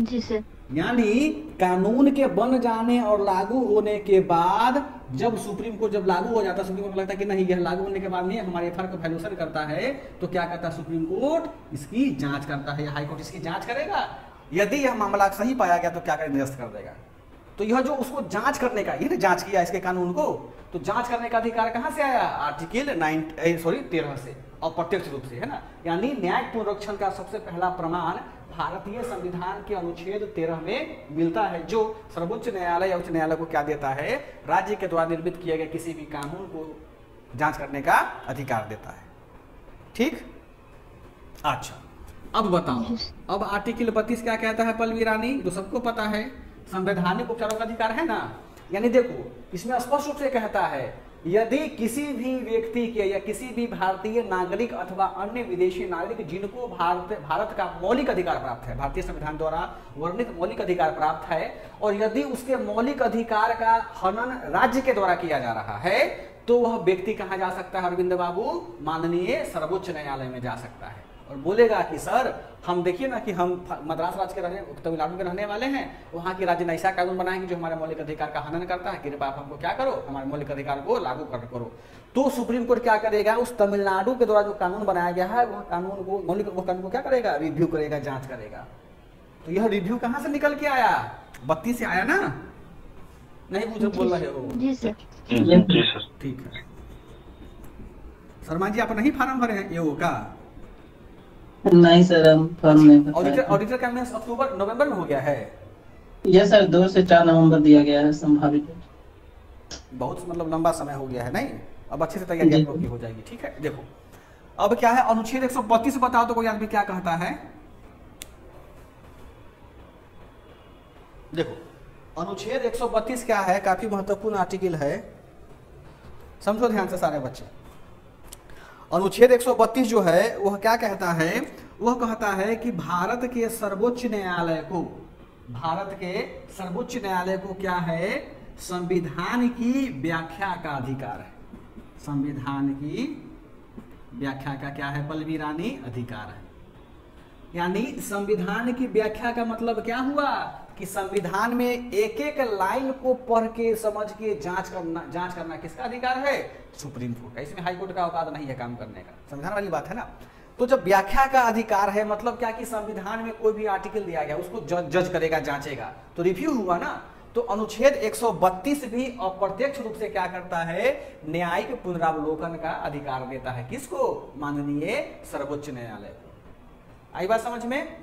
जी सर। यानी कानून के बन जाने और लागू होने के बाद जब सुप्रीम कोर्ट जब लागू हो जाता है, सुप्रीम कोर्ट को लगता है कि नहीं यह लागू होने के बाद नहीं हमारे एफआईआर को वैल्यूएशन करता है, तो क्या करता है सुप्रीम कोर्ट, इसकी जांच करता है या हाई कोर्ट इसकी जांच करेगा। यदि यह मामला सही पाया गया तो क्या करेगा, निरस्त कर देगा। तो यह जो उसको जांच करने का, ये जांच किया इसके कानून को, तो जांच करने का अधिकार कहां से आया, आर्टिकल 13 से, और प्रत्यक्ष रूप से, है ना। यानी न्यायिक पुनरीक्षण का सबसे पहला प्रमाण भारतीय संविधान के अनुच्छेद 13 में मिलता है, जो सर्वोच्च न्यायालय या उच्च न्यायालय को क्या देता है, राज्य के द्वारा निर्मित किए गए किसी भी कानून को जांच करने का अधिकार देता है। ठीक, अच्छा अब बताओ, अब आर्टिकल 32 क्या कहता है पल्लवी रानी, जो सबको पता है, संवैधानिक उपचारों का अधिकार है ना। यानी देखो इसमें स्पष्ट रूप से कहता है, यदि किसी भी व्यक्ति के या किसी भी भारतीय नागरिक अथवा अन्य विदेशी नागरिक जिनको भारत का मौलिक अधिकार प्राप्त है, भारतीय संविधान द्वारा वर्णित मौलिक अधिकार प्राप्त है, और यदि उसके मौलिक अधिकार का हनन राज्य के द्वारा किया जा रहा है, तो वह व्यक्ति कहाँ जा सकता है अरविंद बाबू, माननीय सर्वोच्च न्यायालय में जा सकता है और बोलेगा कि सर हम देखिए ना कि हम मद्रास राज्य के रहने, तमिलनाडु के रहने वाले हैं, वहाँ की राज्य ने ऐसा कानून बनाएंगे जो हमारे मौलिक अधिकार का हनन करता है, कृपया आप हमको क्या करो, हमारे मौलिक अधिकार को लागू करो। तो सुप्रीम कोर्ट क्या करेगा, उस तमिलनाडु के द्वारा जो कानून बनाया गया है वह कानून को, मौलिक कानून को क्या करेगा, रिव्यू करेगा, जांच करेगा। तो यह रिव्यू कहाँ से निकल के आया, 32 से आया ना, नहीं कुछ बोल रहे हो? जी सर। जी सर। ठीक है शर्मा जी, आप नहीं फार्म भरे हैं ये का? नहीं सर, हम फॉर्म नहीं भरा। ऑडिटर का नवंबर में हो गया है। यस सर, 2 से 4 नवंबर दिया गया है संभावित। बहुत मतलब लंबा समय हो गया है, नहीं अब अच्छे से तैयारी आपकी हो जाएगी। ठीक है, देखो अब क्या है, अनुच्छेद 132 बताओ तो कोई आदमी क्या कहता है, देखो अनुच्छेद 132 क्या है, काफी महत्वपूर्ण आर्टिकल है, समझो ध्यान से सारे बच्चे। अनुच्छेद 132 जो है वह क्या कहता है, वह कहता है कि भारत के सर्वोच्च न्यायालय को, भारत के सर्वोच्च न्यायालय को क्या है, संविधान की व्याख्या का अधिकार है। संविधान की व्याख्या का क्या है पल्लवी रानी, अधिकार है। यानी संविधान की व्याख्या का मतलब क्या हुआ कि संविधान में एक एक लाइन को पढ़ के समझ के जांच करना किसका अधिकार है, सुप्रीम कोर्ट का। इसमें हाई कोर्ट का औकात नहीं है काम करने का, संविधान वाली बात है ना। तो जब व्याख्या का अधिकार है मतलब क्या कि संविधान में कोई भी आर्टिकल दिया गया उसको जज करेगा, जांचेगा, तो रिव्यू हुआ ना। तो अनुच्छेद 132 भी अप्रत्यक्ष रूप से क्या करता है, न्यायिक पुनरावलोकन का अधिकार देता है, किसको, माननीय सर्वोच्च न्यायालय को। आई बात समझ में?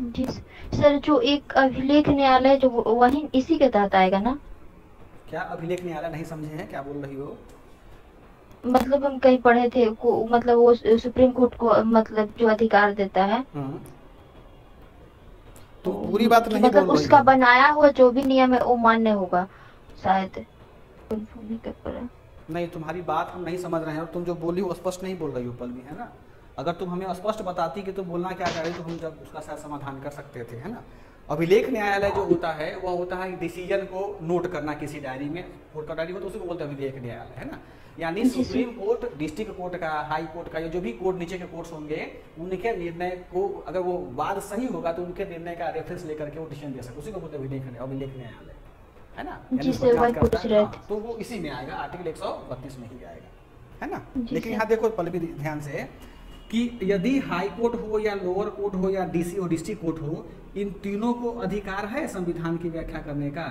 जी सर, जो एक अभिलेख न्यायालय जो वही इसी के तहत आएगा ना? क्या अभिलेख न्यायालय नहीं समझे हैं, क्या बोल रही हो? मतलब हम कहीं पढ़े थे मतलब वो सुप्रीम कोर्ट को मतलब जो अधिकार देता है, तो पूरी बात नहीं मतलब बोल रही उसका हो। बनाया हुआ जो भी नियम है वो मान्य होगा शायद। नहीं, तुम्हारी बात हम नहीं समझ रहे हैं और तुम जो बोली वो स्पष्ट नहीं बोल रही हो पल्लवी, है ना। अगर तुम हमें स्पष्ट बताती कि तुम बोलना क्या चाह रही तो हम जब उसका शायद समाधान कर सकते थे, है ना। अभिलेख न्यायालय जो होता है वह होता है डिसीजन को नोट करना किसी डायरी में, कोर्ट का डायरी हो तो उसी को बोलते हैं अभिलेख न्यायालय, है ना। यानी सुप्रीम कोर्ट, डिस्ट्रिक्ट कोर्ट का, हाई कोर्ट का, या जो भी कोर्ट नीचे के कोर्ट्स होंगे उनके निर्णय को अगर वो वाद सही होगा तो उनके निर्णय का रेफरेंस लेकर के वो डिसीजन दे सकते, उसी को बोलते हैं अभिलेख न्यायालय, है ना। तो वो इसी में आएगा, आर्टिकल 132 में ही आएगा, है ना। लेकिन यहाँ देखो पल्लवी ध्यान से कि यदि हाई कोर्ट हो या लोअर कोर्ट हो या डीसी हो, डिस्ट्रिक्ट कोर्ट हो, इन तीनों को अधिकार है संविधान की व्याख्या करने का?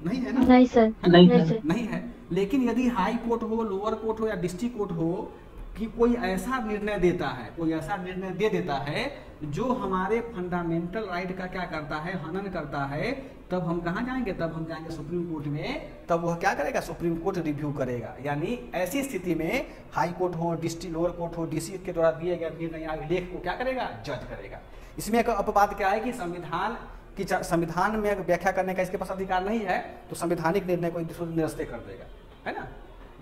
नहीं है ना। नहीं सर, नहीं है। लेकिन यदि हाई कोर्ट हो, लोअर कोर्ट हो या डिस्ट्रिक्ट कोर्ट हो कि कोई ऐसा निर्णय देता है, कोई ऐसा निर्णय दे देता है जो हमारे फंडामेंटल राइट का क्या करता है, हनन करता है, तब हम कहाँ जाएंगे, तब हम जाएंगे सुप्रीम कोर्ट में। तब वह क्या करेगा, सुप्रीम कोर्ट रिव्यू करेगा। यानी ऐसी स्थिति में हाई कोर्ट हो, डिस्ट्रिक्ट लोअर कोर्ट हो, डीसी के द्वारा दिए गए निर्णय अभिलेख को क्या करेगा, जज करेगा। इसमें एक अपवाद क्या है कि संविधान में व्याख्या करने का इसके पास अधिकार नहीं है, तो संवैधानिक निर्णय को निरस्त कर देगा, है ना।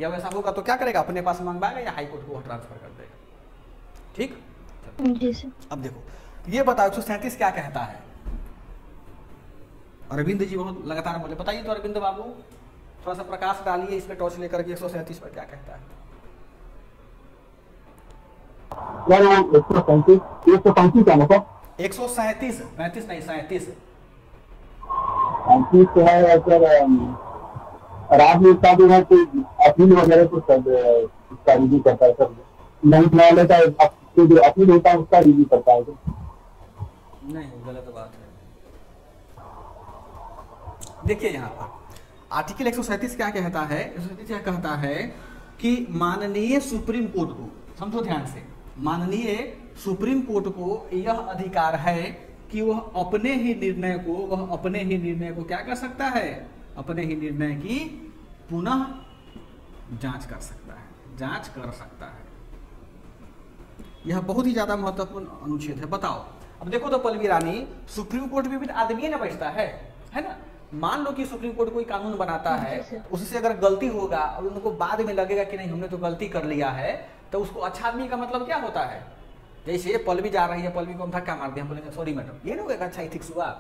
या वैसा होगा तो क्या करेगा, अपने पास मंगवाएगा या हाई कोर्ट को ट्रांसफर कर देगा। ठीक जी सर। अब देखो ये बताओ 137 क्या कहता है। अरविंद जी बहुत लगातार बोले, बताइए तो अरविंद बाबू, थोड़ा सा प्रकाश डालिए इस पे टॉर्च लेकर के 137 पर क्या कहता है। 137 क्या मतलब? 137, 35 नहीं 37 है सर। राजनेता जो है कोई अपील वगैरह को सब उसका रिव्यू करता है सर। नहीं न्यायालय का जो अपील होता है उसका रिव्यू करता है। नहीं, गलत बात है। देखिए यहाँ पर आर्टिकल 137 क्या कहता है, 137 क्या कहता है कि माननीय सुप्रीम कोर्ट को, समझो ध्यान से, माननीय सुप्रीम कोर्ट को यह अधिकार है कि वह अपने ही निर्णय को क्या कर सकता है, अपने ही निर्णय की पुनः जांच कर सकता है। यह बहुत ही ज्यादा महत्वपूर्ण अनुच्छेद है। बताओ अब देखो तो पल्लवी रानी, सुप्रीम कोर्ट में भी आदमी ना बैठता है ना। मान लो कि सुप्रीम कोर्ट कोई कानून बनाता है, उससे अगर गलती होगा और उनको बाद में लगेगा कि नहीं हमने तो गलती कर लिया है, तो उसको अच्छा आदमी का मतलब क्या होता है। जैसे पल्लवी जा रही है, पल्लवी को हम धक्का मार दिया, हम बोलेंगे सॉरी मैडम, ये नहीं होगा अच्छा इथिक्स हुआ।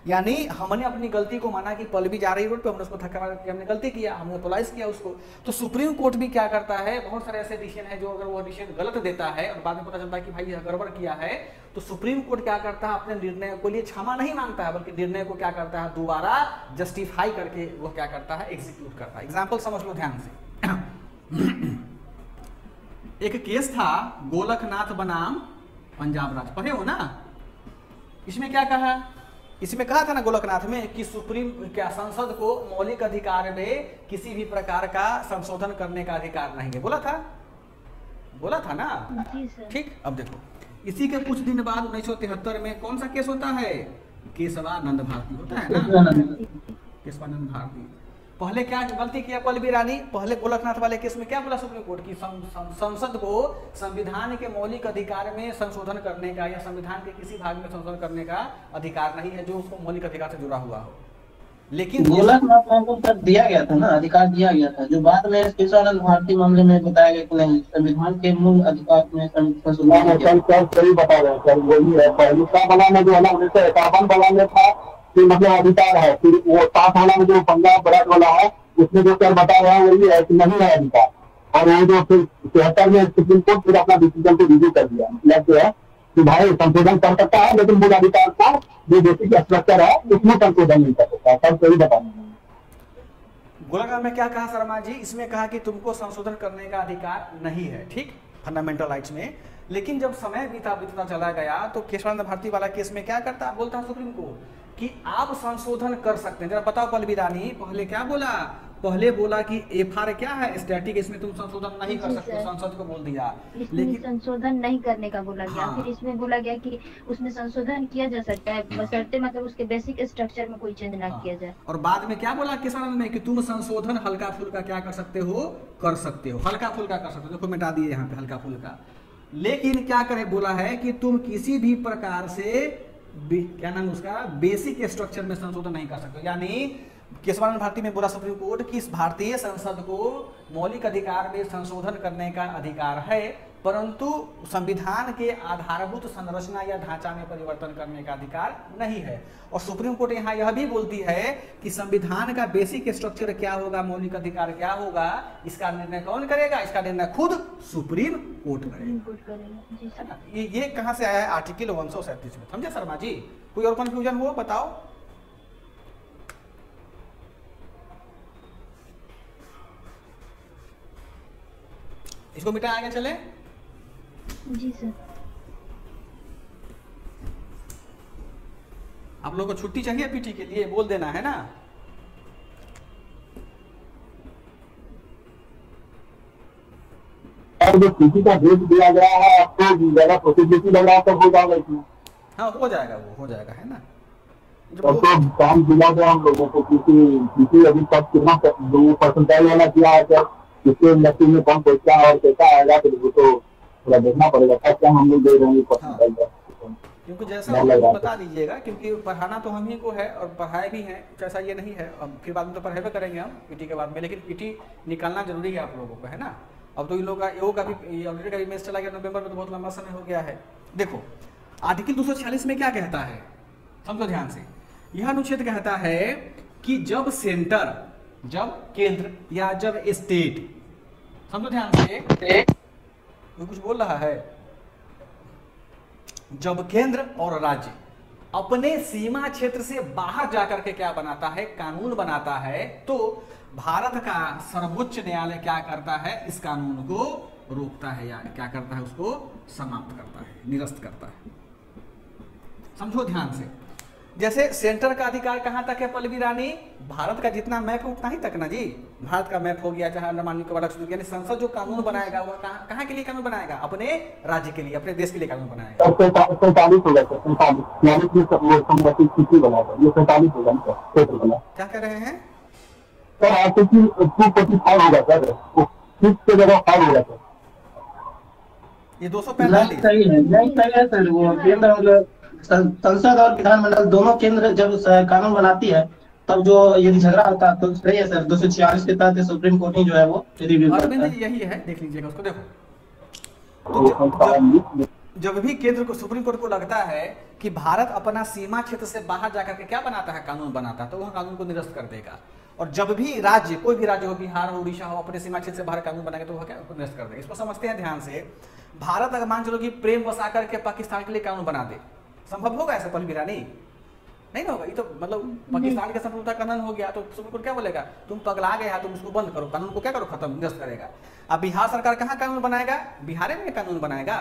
यानी हमने अपनी गलती को माना कि पल्लवी जा रही रोड पे, हमने उसको धक्का मार के हमने गलती किया, हमने अपोलाइज किया उसको। तो सुप्रीम कोर्ट भी क्या करता है, बहुत सारे ऐसे डिसीजन है जो अगर वो डिसीजन गलत देता है और बाद में पता चलता है कि भाई यह गड़बड़ किया है, तो सुप्रीम कोर्ट क्या करता है, अपने निर्णय को लिए क्षमा नहीं मांगता है, बल्कि निर्णय को क्या करता है, दोबारा जस्टिफाई करके वो क्या करता है, एग्जीक्यूट करता है। एग्जाम्पल समझ लो ध्यान से। एक केस था गोलकनाथ बनाम पंजाब राज्य, पढ़े हो ना। इसमें क्या कहा, इसमें कहा था ना गोलकनाथ में कि सुप्रीम क्या संसद को मौलिक अधिकार में किसी भी प्रकार का संशोधन करने का अधिकार नहीं है, बोला था ना। ठीक, अब देखो इसी के कुछ दिन बाद 1973 में कौन सा केस होता है, केशवानंद भारती होता है ना, केशवानंद भारती। पहले क्या गलती किया पल्लवी रानी, पहले गोलकनाथ वाले केस में क्या बोला सुप्रीम कोर्ट की संसद को संविधान के मौलिक अधिकार में संशोधन करने का या संविधान के किसी भाग में संशोधन करने का अधिकार नहीं है जो उसको मौलिक अधिकार से जुड़ा हुआ हो। लेकिन गोलकनाथ को तक दिया गया था ना, अधिकार दिया गया था, जो बाद में केशवानंद भारती मामले में बताया गया कि नहीं, संविधान के मूल अधिकार में संशोधन सही बता रहे हैं सर, वही है। पहले का वाला में जो है ना 1951 वाला में था कि मतलब अधिकार है, फिर वो 60 वाला में जो पंजाब बरात वाला है उसमें जो सर बता रहे हैं वही है कि नहीं है अधिकार। और वो जो फिर 73 में सुप्रीम कोर्ट फिर अपना डिसीजन को रिव्यू कर दिया, मतलब जो है कि भाई संशोधन कर सकता है लेकिन मूल अधिकार का जो बेसिक स्ट्रक्चर है उसमें संशोधन नहीं कर सकता। सब सही बताना। गोलकनाथ में क्या कहा शर्मा जी, इसमें कहा कि तुमको संशोधन करने का अधिकार नहीं है, ठीक, फंडामेंटल राइट्स में। लेकिन जब समय बीतता चला गया तो केशवानंद भारती वाला केस में क्या करता बोलता है सुप्रीम कोर्ट कि आप संशोधन कर सकते हैं। जरा बताओ पल्लवी रानी, पहले क्या बोला, पहले बोला कि एफआर क्या है स्टैटिक, इसमें तुम संशोधन नहीं कर सकते, संसद को बोल दिया। लेकिन संशोधन नहीं करने का बोला गया। हाँ। फिर इसमें बोला गया कि उसमें संशोधन किया जा सकता है बशर्ते मतलब उसके बेसिक स्ट्रक्चर में कोई चेंज ना किया जाए। और बाद में क्या बोला केशवानंद में कि तुम संशोधन हल्का फुल्का क्या कर सकते हो, हल्का फुल्का कर सकते हो। देखो मिटा दिए यहाँ पे हल्का फुल्का। लेकिन क्या करे बोला है कि तुम किसी भी प्रकार से क्या नाम उसका बेसिक स्ट्रक्चर में संशोधन नहीं कर सकते। यानी केशवानंद भारती में बोला सुप्रीम कोर्ट कि इस भारतीय संसद को मौलिक अधिकार में संशोधन करने का अधिकार है, परंतु संविधान के आधारभूत संरचना या ढांचा में परिवर्तन करने का अधिकार नहीं है। और सुप्रीम कोर्ट यहाँ यह भी बोलती है कि संविधान का बेसिक स्ट्रक्चर क्या होगा, मौलिक अधिकार क्या होगा, इसका निर्णय कौन करेगा, इसका निर्णय खुद सुप्रीम कोर्ट करेगा। ये कहाँ से आया है, आर्टिकल 137 में। समझे शर्मा जी, कोई और कंफ्यूजन हो बताओ। इसको मिटा आगे चले। जी सर। आप लोगों को छुट्टी चाहिए पीटी के लिए, बोल देना है ना। और जो पीटी का डेट दिया गया है आपको ज्यादा पॉसिबिलिटी लग रहा है तो हो जाएगा इसमें। हाँ हो जाएगा, वो हो जाएगा है ना। तो काम दिला गया हम लोगों को, पीटी अभी तक कितना 2% वाला किया है सर, इसके इंडस्ट्री में कौन पैसा और कैसा आएगा तो वो तो थोड़ा देखना पड़ेगा। क्या हम लोग दे रहे हैं क्योंकि जैसा आप बता दीजिएगा, क्योंकि पढ़ाना तो हम ही को है और पढ़ाए भी हैं, जैसा ये नहीं है। अब फिर बाद में तो पढ़ाई करेंगे हम पीटी के बाद में, लेकिन पीटी निकालना जरूरी है आप लोगों को, है ना। अब तो इन लोगों का योग का भी ऑलरेडी का भी मैच चला गया नवंबर में, तो बहुत लंबा समय हो गया है। देखो आर्टिकल 246 में क्या कहता है, समझो ध्यान से। यह अनुच्छेद कहता है कि जब सेंटर, जब केंद्र या जब स्टेट, समझो ध्यान से, वो कुछ बोल रहा है, जब केंद्र और राज्य अपने सीमा क्षेत्र से बाहर जाकर के क्या बनाता है, कानून बनाता है, तो भारत का सर्वोच्च न्यायालय क्या करता है, इस कानून को रोकता है या क्या करता है, उसको समाप्त करता है, निरस्त करता है। समझो ध्यान से। जैसे सेंटर का अधिकार कहां तक है पल्लवी रानी, भारत का जितना मैप है उतना ही तक ना जी। भारत का मैप हो गया, चाहे अंडमान निकोबार, यानी संसद जो कानून बनाएगा वो कहां के लिए कानून बनाएगा, अपने राज्य के लिए, अपने देश के लिए कानून बनाएगा। 47 होगा सर, 47 होगा। क्या कह रहे हैं सर, आर्टिकल 245 होगा सर, 6 के जगह 5 होगा सर। ये 245 सही है सर। वो केंद्र और संसद और विधानमंडल दोनों केंद्र जब कानून बनाती है तब जो यदि झगड़ा होता है तो सही है सर। 246 के तहत सुप्रीम कोर्ट ही जो है वो रिव्यू करता है। यही है, देख लीजिएगा उसको। देखो तो जब भी केंद्र को, सुप्रीम कोर्ट को लगता है कि भारत अपना सीमा क्षेत्र से बाहर जाकर के क्या बनाता है, कानून बनाता है, तो वह कानून को निरस्त कर देगा। और जब भी राज्य, कोई भी राज्य हो, बिहार हो, उड़ीसा हो, अपने सीमा क्षेत्र से बाहर कानून बनाएगा तो वह क्या निरस्त कर देगा। इसको समझते हैं ध्यान से। भारत अगर मान चलो कि प्रेम बसा करके पाकिस्तान के लिए कानून बना दे, संभव होगा ऐसा पल्लवी रानी? नहीं होगा। ये तो मतलब पाकिस्तान के संप्रभुता कानून हो गया तो सुप्रीम कोर्ट क्या बोलेगा, तुम पगला गए, तुम उसको बंद करो, कानून को क्या करो, खत्म, निरस्त करेगा। अब बिहार सरकार कहाँ कानून बनाएगा, बिहार में कानून बनाएगा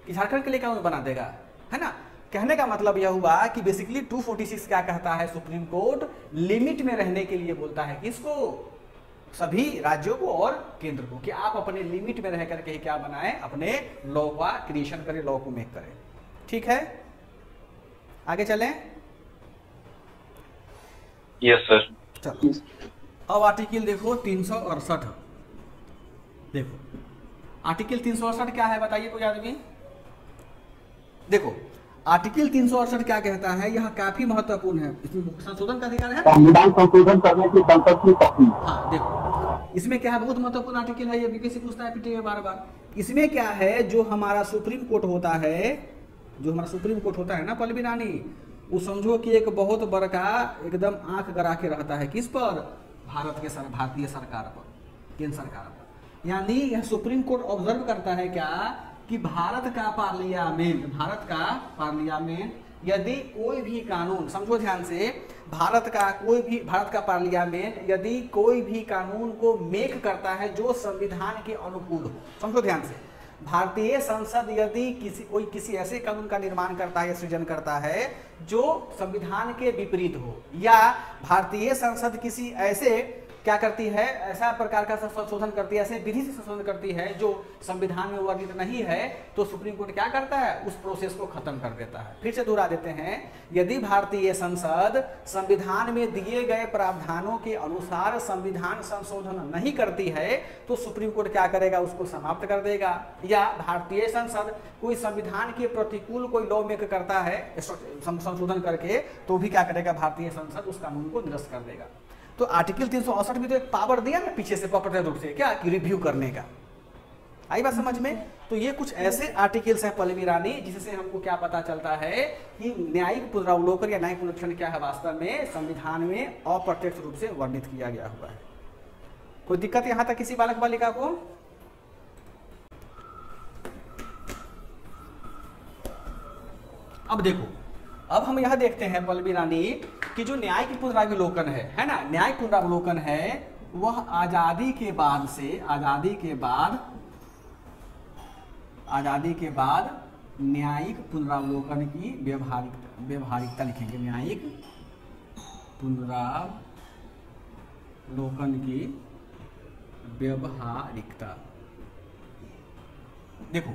कि झारखंड के लिए कानून बना देगा, है ना। कहने का मतलब यह हुआ कि बेसिकली 246 क्या कहता है, सुप्रीम कोर्ट लिमिट में रहने के लिए बोलता है किसको, सभी राज्यों को और केंद्र को, कि आप अपने लिमिट में रह करके क्या बनाएं, अपने लॉ का क्रिएशन करें, लॉ को मेक करें। ठीक है, आगे चलें। Yes sir. चलो अब आर्टिकल देखो 368, देखो आर्टिकल 368 क्या है बताइए कोई आदमी। देखो आर्टिकल 368 क्या कहता है, यह काफी महत्वपूर्ण है, इसमें संशोधन का अधिकार है। संविधान संशोधन करने की संसद की शक्ति। हाँ देखो इसमें क्या है, बहुत महत्वपूर्ण आर्टिकल है, ये बीपीएससी पूछता है पीटी में बार बार। इसमें क्या है, जो हमारा सुप्रीम कोर्ट होता है, जो हमारा सुप्रीम कोर्ट होता है ना पल्लवी रानी, वो समझो कि एक बहुत बड़का एकदम आंख गड़ा के रहता है किस पर, भारतीय सरकार पर, केंद्र सरकार पर। यानी यह सुप्रीम कोर्ट ऑब्जर्व करता है क्या कि भारत का पार्लियामेंट यदि कोई भी कानून, समझो ध्यान से, भारत का पार्लियामेंट यदि कोई भी कानून को मेक करता है जो संविधान के अनुकूल हो, समझो ध्यान से, भारतीय संसद यदि किसी ऐसे कानून का निर्माण करता है या सृजन करता है जो संविधान के विपरीत हो, या भारतीय संसद किसी ऐसे क्या करती है, ऐसा प्रकार का संशोधन करती है, ऐसे विधि से संशोधन करती है जो संविधान में वर्णित नहीं है, तो सुप्रीम कोर्ट क्या करता है, उस प्रोसेस को खत्म कर देता है। फिर से दोहरा देते हैं, यदि भारतीय संसद संविधान में दिए गए प्रावधानों के अनुसार संविधान संशोधन नहीं करती है तो सुप्रीम कोर्ट क्या करेगा, उसको समाप्त कर देगा। या भारतीय संसद कोई संविधान के प्रतिकूल कोई लॉ मेक करता है संशोधन करके, तो भी क्या करेगा, भारतीय संसद उस कानून को निरस्त कर देगा। तो आर्टिकल 368 में तो एक पावर दिया ना पीछे से प्रॉपर्टी रूप से, क्या कि रिव्यू करने का। आई बात समझ में। तो ये कुछ ऐसे आर्टिकल्स हैं पल्लवी रानी जिससे हमको क्या पता चलता है कि न्यायिक पुनरावलोकन या न्यायिक पुनरीक्षण क्या है, वास्तव में संविधान में अप्रत्यक्ष रूप से वर्णित किया गया हुआ है। कोई दिक्कत यहां तक किसी बालक बालिका को? अब देखो, अब हम यह देखते हैं पल्लवी रानी कि जो न्यायिक पुनरावलोकन है ना, न्यायिक पुनरावलोकन है वह आजादी के बाद न्यायिक पुनरावलोकन की व्यवहारिकता लिखेंगे, न्यायिक पुनरावलोकन की व्यवहारिकता। देखो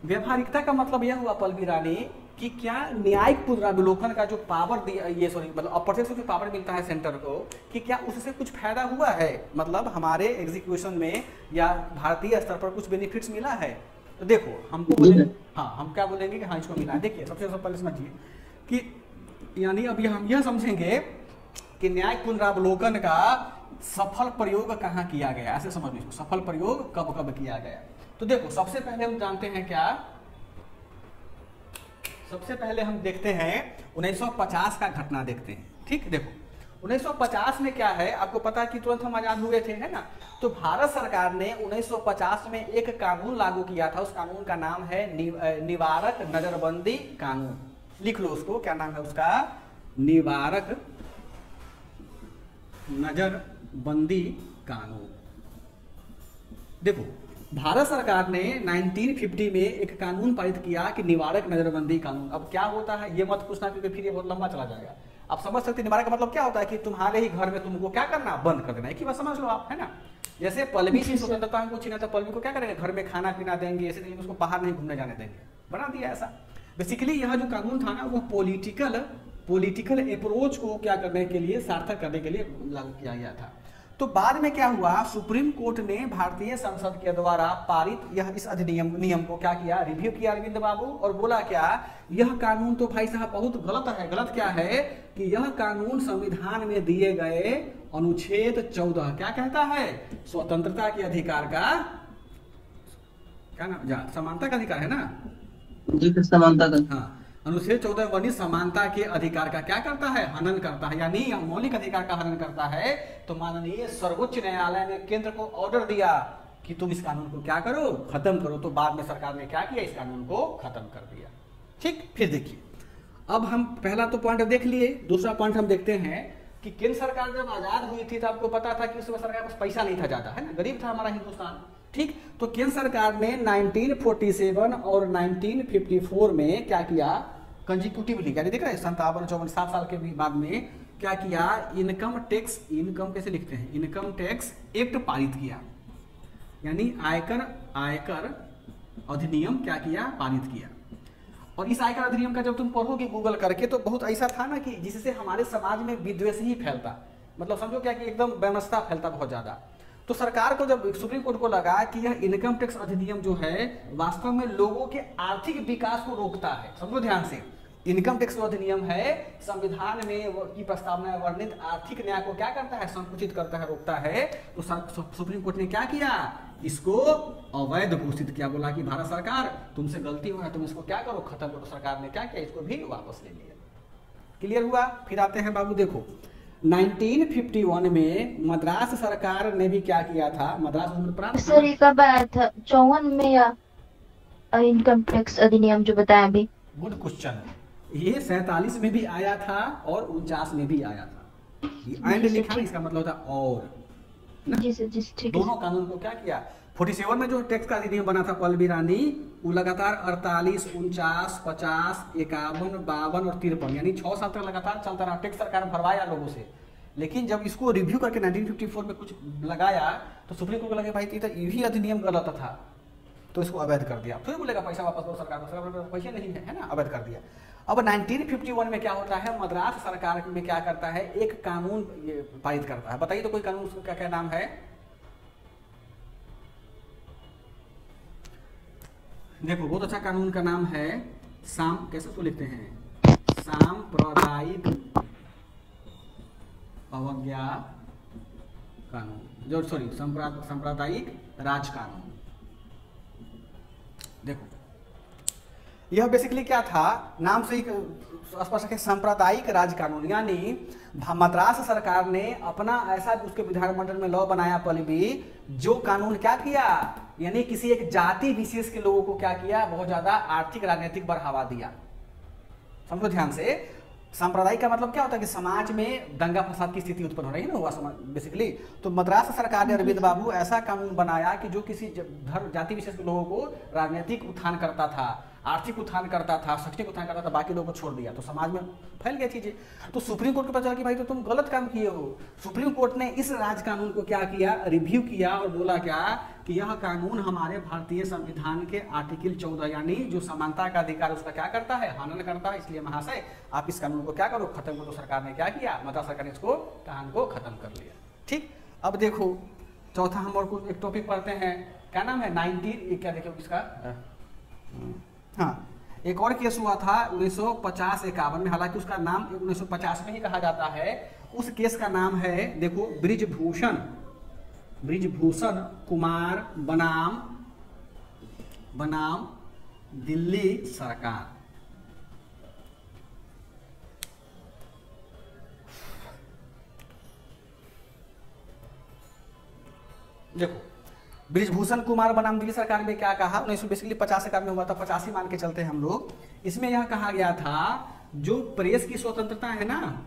व्यवहारिकता का मतलब यह हुआ पल्लवी रानी कि क्या न्यायिक पुनरावलोकन का जो पावर दिया, ये सॉरी मतलब अप्रत्यक्ष जो पावर मिलता है सेंटर को, कि क्या उससे कुछ फायदा हुआ है, मतलब हमारे एग्जीक्यूशन में या भारतीय स्तर पर कुछ बेनिफिट्स मिला है। तो देखो हमको बोलेंगे, हाँ हम क्या बोलेंगे कि हाँ इसको मिला है। देखिए सबसे पहले समझिए कि यानी अभी हम यह समझेंगे कि न्यायिक पुनरावलोकन का सफल प्रयोग कहाँ किया गया, ऐसे समझ लीजिए सफल प्रयोग कब कब किया गया। तो देखो सबसे पहले हम जानते हैं क्या, सबसे पहले हम देखते हैं 1950 का घटना देखते हैं। ठीक, देखो 1950 में क्या है, आपको पता है कि तुरंत हम आजाद हुए थे, है ना। तो भारत सरकार ने 1950 में एक कानून लागू किया था, उस कानून का नाम है निवारक नजरबंदी कानून। लिख लो उसको, क्या नाम है उसका, निवारक नजरबंदी कानून। देखो भारत सरकार ने 1950 में एक कानून पारित किया कि निवारक नजरबंदी कानून। अब क्या होता है ये मत पूछना क्योंकि फिर ये बहुत लंबा चला जाएगा। आप समझ सकते हैं निवारक का मतलब क्या होता है कि तुम्हारे ही घर में तुमको क्या करना, बंद कर देना है, कि बात समझ लो आप, है ना। जैसे पल्लवी की स्वतंत्रता हमको छीना था, पल्लवी को क्या करेंगे, घर में खाना पीना देंगे, ऐसे नहीं, उसको बाहर नहीं घूमने जाने देंगे, बना दिया ऐसा। बेसिकली यह जो कानून था ना वो पॉलिटिकल अप्रोच को क्या करने के लिए, सार्थक करने के लिए लागू किया गया था। तो बाद में क्या हुआ, सुप्रीम कोर्ट ने भारतीय संसद के द्वारा पारित यह इस नियम को क्या किया, रिव्यू किया अरविंद बाबू, और बोला क्या, यह कानून तो भाई साहब बहुत गलत है। गलत क्या है कि यह कानून संविधान में दिए गए अनुच्छेद 14 क्या कहता है, स्वतंत्रता के अधिकार का क्या नाम, समानता का अधिकार है ना जी, समानता का, हाँ, अनुच्छेद 14 वर्णित समानता के अधिकार का क्या करता है, हनन करता है, यानी मौलिक अधिकार का हनन करता है। तो माननीय सर्वोच्च न्यायालय ने केंद्र को ऑर्डर दिया कि तुम इस कानून को क्या करो, खत्म करो। तो बाद में सरकार ने क्या किया, इस कानून को खत्म कर दिया। ठीक, फिर देखिए, अब हम पहला तो पॉइंट देख लिए, दूसरा पॉइंट हम देखते हैं कि केंद्र सरकार जब आजाद हुई थी तो आपको पता था कि उस समय सरकार के पास पैसा नहीं था ज्यादा, है ना, गरीब था हमारा हिंदुस्तान। ठीक, तो केंद्र सरकार ने 1947 और 1954 में क्या किया, कंजिक्यूटिवली, यानी देख रहे हैं 57-54 7 साल के बाद में क्या किया, इनकम कैसे लिखते हैं, इनकम टैक्स एक्ट पारित किया, यानी आयकर अधिनियम क्या किया, पारित किया। और इस आयकर अधिनियम का जब तुम पढ़ोगे गूगल करके तो बहुत ऐसा था ना कि जिससे हमारे समाज में विद्वेष ही फैलता, मतलब समझो क्या कि एकदम व्यवस्था फैलता बहुत ज़्यादा। तो सरकार को जब सुप्रीम कोर्ट को लगा कि यह इनकम टैक्स अधिनियम जो है वास्तव में लोगों के आर्थिक विकास को रोकता है, समझो ध्यान से, इनकम टैक्स जो अधिनियम है संविधान में की प्रस्तावना में वर्णित आर्थिक न्याय को क्या करता है, संकुचित करता है, रोकता है। तो सुप्रीम कोर्ट ने क्या किया, इसको अवैध घोषित किया, बोला कि भारत सरकार तुमसे गलती हुआ है, तुम इसको क्या करो, खत्म करो। सरकार ने क्या किया, इसको भी वापस ले लिया। क्लियर हुआ। फिर आते हैं बाबू, देखो 1951 में मद्रास सरकार ने भी क्या किया था, मद्रास प्रांत सर ये कब आया था, 54 में या इनकम टैक्स अधिनियम जो बताया अभी? Good question. ये 47 में भी आया था और 49 में भी आया था। एंड लिखा, इसका मतलब होता है और। जी सर, जी ठीक है। दोनों कानून को क्या किया, 47 में जो टैक्स का अधिनियम बना था पल्लवी रानी, वो लगातार 48, 49, 50, 51, 52 और 53 यानी 6 साल तक लगातार चलता रहा। टैक्स सरकार भरवाया लोगों से, लेकिन जब इसको रिव्यू करके 1954 में कुछ लगाया तो सुप्रीम कोर्ट को लगे भाई ये भी अधिनियम गलत था, तो इसको अवैध कर दिया। फिर बोलेगा पैसा वापस दो सरकार को, सरकार को पैसे नहीं है ना, अवैध कर दिया। अब 1951 में क्या होता है, मद्रास सरकार में क्या करता है, एक कानून पारित करता है। बताइए तो कोई कानून, उसका क्या नाम है? देखो बहुत अच्छा कानून का नाम है कैसे उसको लिखते हैं, सांप्रदायिक अवज्ञा कानून, जो सॉरी सांप्रदायिक राज कानून। देखो यह बेसिकली क्या था, नाम से ही स्पष्ट है, सांप्रदायिक राज कानून। यानी मद्रास सरकार ने अपना ऐसा उसके विधानमंडल में लॉ बनाया पल्लवी, जो कानून क्या किया, यानी किसी एक जाति विशेष के लोगों को क्या किया, बहुत ज्यादा आर्थिक राजनीतिक बढ़ावा दिया। समझो ध्यान से, सांप्रदायिक का मतलब क्या होता है कि समाज में दंगा फसाद की स्थिति उत्पन्न हो रही है ना, हुआ समाज बेसिकली। तो मद्रास सरकार ने अरविंद बाबू ऐसा कानून बनाया कि जो किसी जाति विशेष के लोगों को राजनीतिक उत्थान करता था, आर्थिक उत्थान करता था, शैक्षणिक उत्थान करता था, बाकी लोगों को छोड़ दिया, तो समाज में फैल गई चीजें। तो सुप्रीम कोर्ट को पता चला कि भाई तो तुम गलत काम किए हो। सुप्रीम कोर्ट ने इस राज कानून को क्या किया, रिव्यू किया और बोला क्या कि यह कानून हमारे भारतीय संविधान के आर्टिकल 14 यानी जो समानता का अधिकार उसका क्या करता है, हनन करता है। इसलिए महाशय आप इस कानून को क्या करो, खत्म करो। सरकार ने क्या किया, मद्रास सरकार ने इसको कानून को खत्म कर लिया। ठीक, अब देखो चौथा हम और कुछ एक टॉपिक पढ़ते हैं, क्या नाम है, 19 क्या देखो इसका, हाँ एक और केस हुआ था 1950-51 में, हालांकि उसका नाम 1950 में ही कहा जाता है। उस केस का नाम है देखो ब्रिजभूषण कुमार बनाम दिल्ली सरकार। देखो ब्रिजभूषण कुमार बनाम दिल्ली सरकार में क्या कहा, 1950 में हुआ था, 85 मान के चलते हैं हम लोग। इसमें यह कहा गया था जो प्रेस की स्वतंत्रता है ना,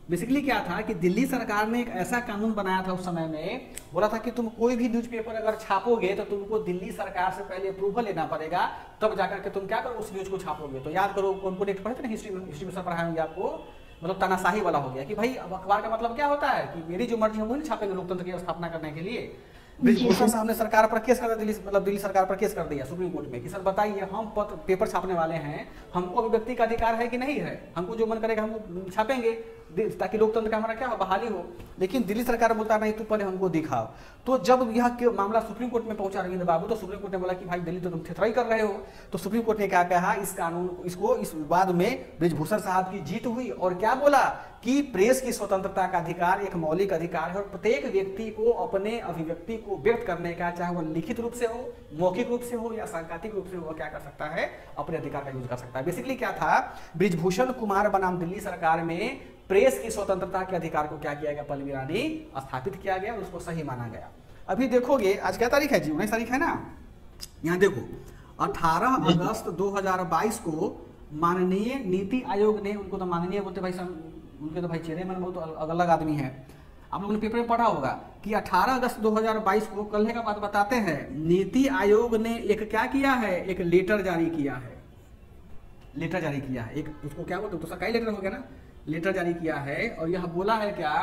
बेसिकली क्या था कि दिल्ली सरकार ने एक ऐसा कानून बनाया था उस समय में, बोला था कि तुम कोई भी न्यूज़पेपर अगर छापोगे तो तुमको दिल्ली सरकार से पहले अप्रूवल लेना पड़ेगा, तब जाकर के तुम क्या करो उस न्यूज को छापोगे। तो याद करो कौन कौन एक पढ़े थे ना, हिस्ट्री में सब पढ़ाए होंगे आपको, मतलब तानाशाही वाला हो गया कि भाई अब अखबार का मतलब क्या होता है कि मेरी जो मर्जी हम वो नहीं छापेंगे लोकतंत्र की स्थापना करने के लिए। ब्रिजभूषण साहब ने सरकार पर केस कर दिया, दिल्ली सरकार पर केस कर दिया सुप्रीम कोर्ट में कि सर बताइए हम पेपर छापने वाले हैं, हमको अभिव्यक्ति का अधिकार है कि नहीं है, हमको जो मन करेगा हम छापेंगे ताकि लोकतंत्र का हमारा क्या हो, बहाली हो। लेकिन दिल्ली सरकार बोलता नहीं, तू पहले हमको दिखाओ। तो जब यह मामला सुप्रीम कोर्ट में पहुंचा अरविंद बाबू, तो सुप्रीम कोर्ट ने बोला कि भाई दिल्ली तो तुम थेथराई कर रहे हो। तो सुप्रीम कोर्ट ने क्या कहा, इस कानून इसको इस विवाद में ब्रिजभूषण साहब की जीत हुई और क्या बोला कि प्रेस की स्वतंत्रता का अधिकार एक मौलिक अधिकार है और प्रत्येक व्यक्ति को अपने अभिव्यक्ति को व्यक्त करने का, चाहे वह लिखित रूप से हो, मौखिक रूप से हो या सांकेतिक रूप से हो, क्या कर सकता है, अपने अधिकार का यूज कर सकता है। बेसिकली क्या था, ब्रिजभूषण कुमार बनाम दिल्ली सरकार में प्रेस की स्वतंत्रता के अधिकार को क्या किया गया, पल्लवी रानी स्थापित किया गया और उसको सही माना गया। अभी देखोगे आज क्या तारीख है जी, 19 तारीख है ना, यहाँ देखो 18 अगस्त 2022 को माननीय नीति आयोग ने, उनको तो माननीय बोलते भाई, उनके तो भाई चेयरमैन बहुत अलग अलग आदमी है, आप लोगों ने पेपर में पढ़ा होगा कि 18 अगस्त 2022 को, कल का बात बताते हैं, नीति आयोग ने एक क्या किया है, एक लेटर जारी किया है, लेटर जारी किया है, एक उसको क्या बोलते, तो सरकारी लेटर हो गया ना, लेटर जारी किया है। और यह बोला है क्या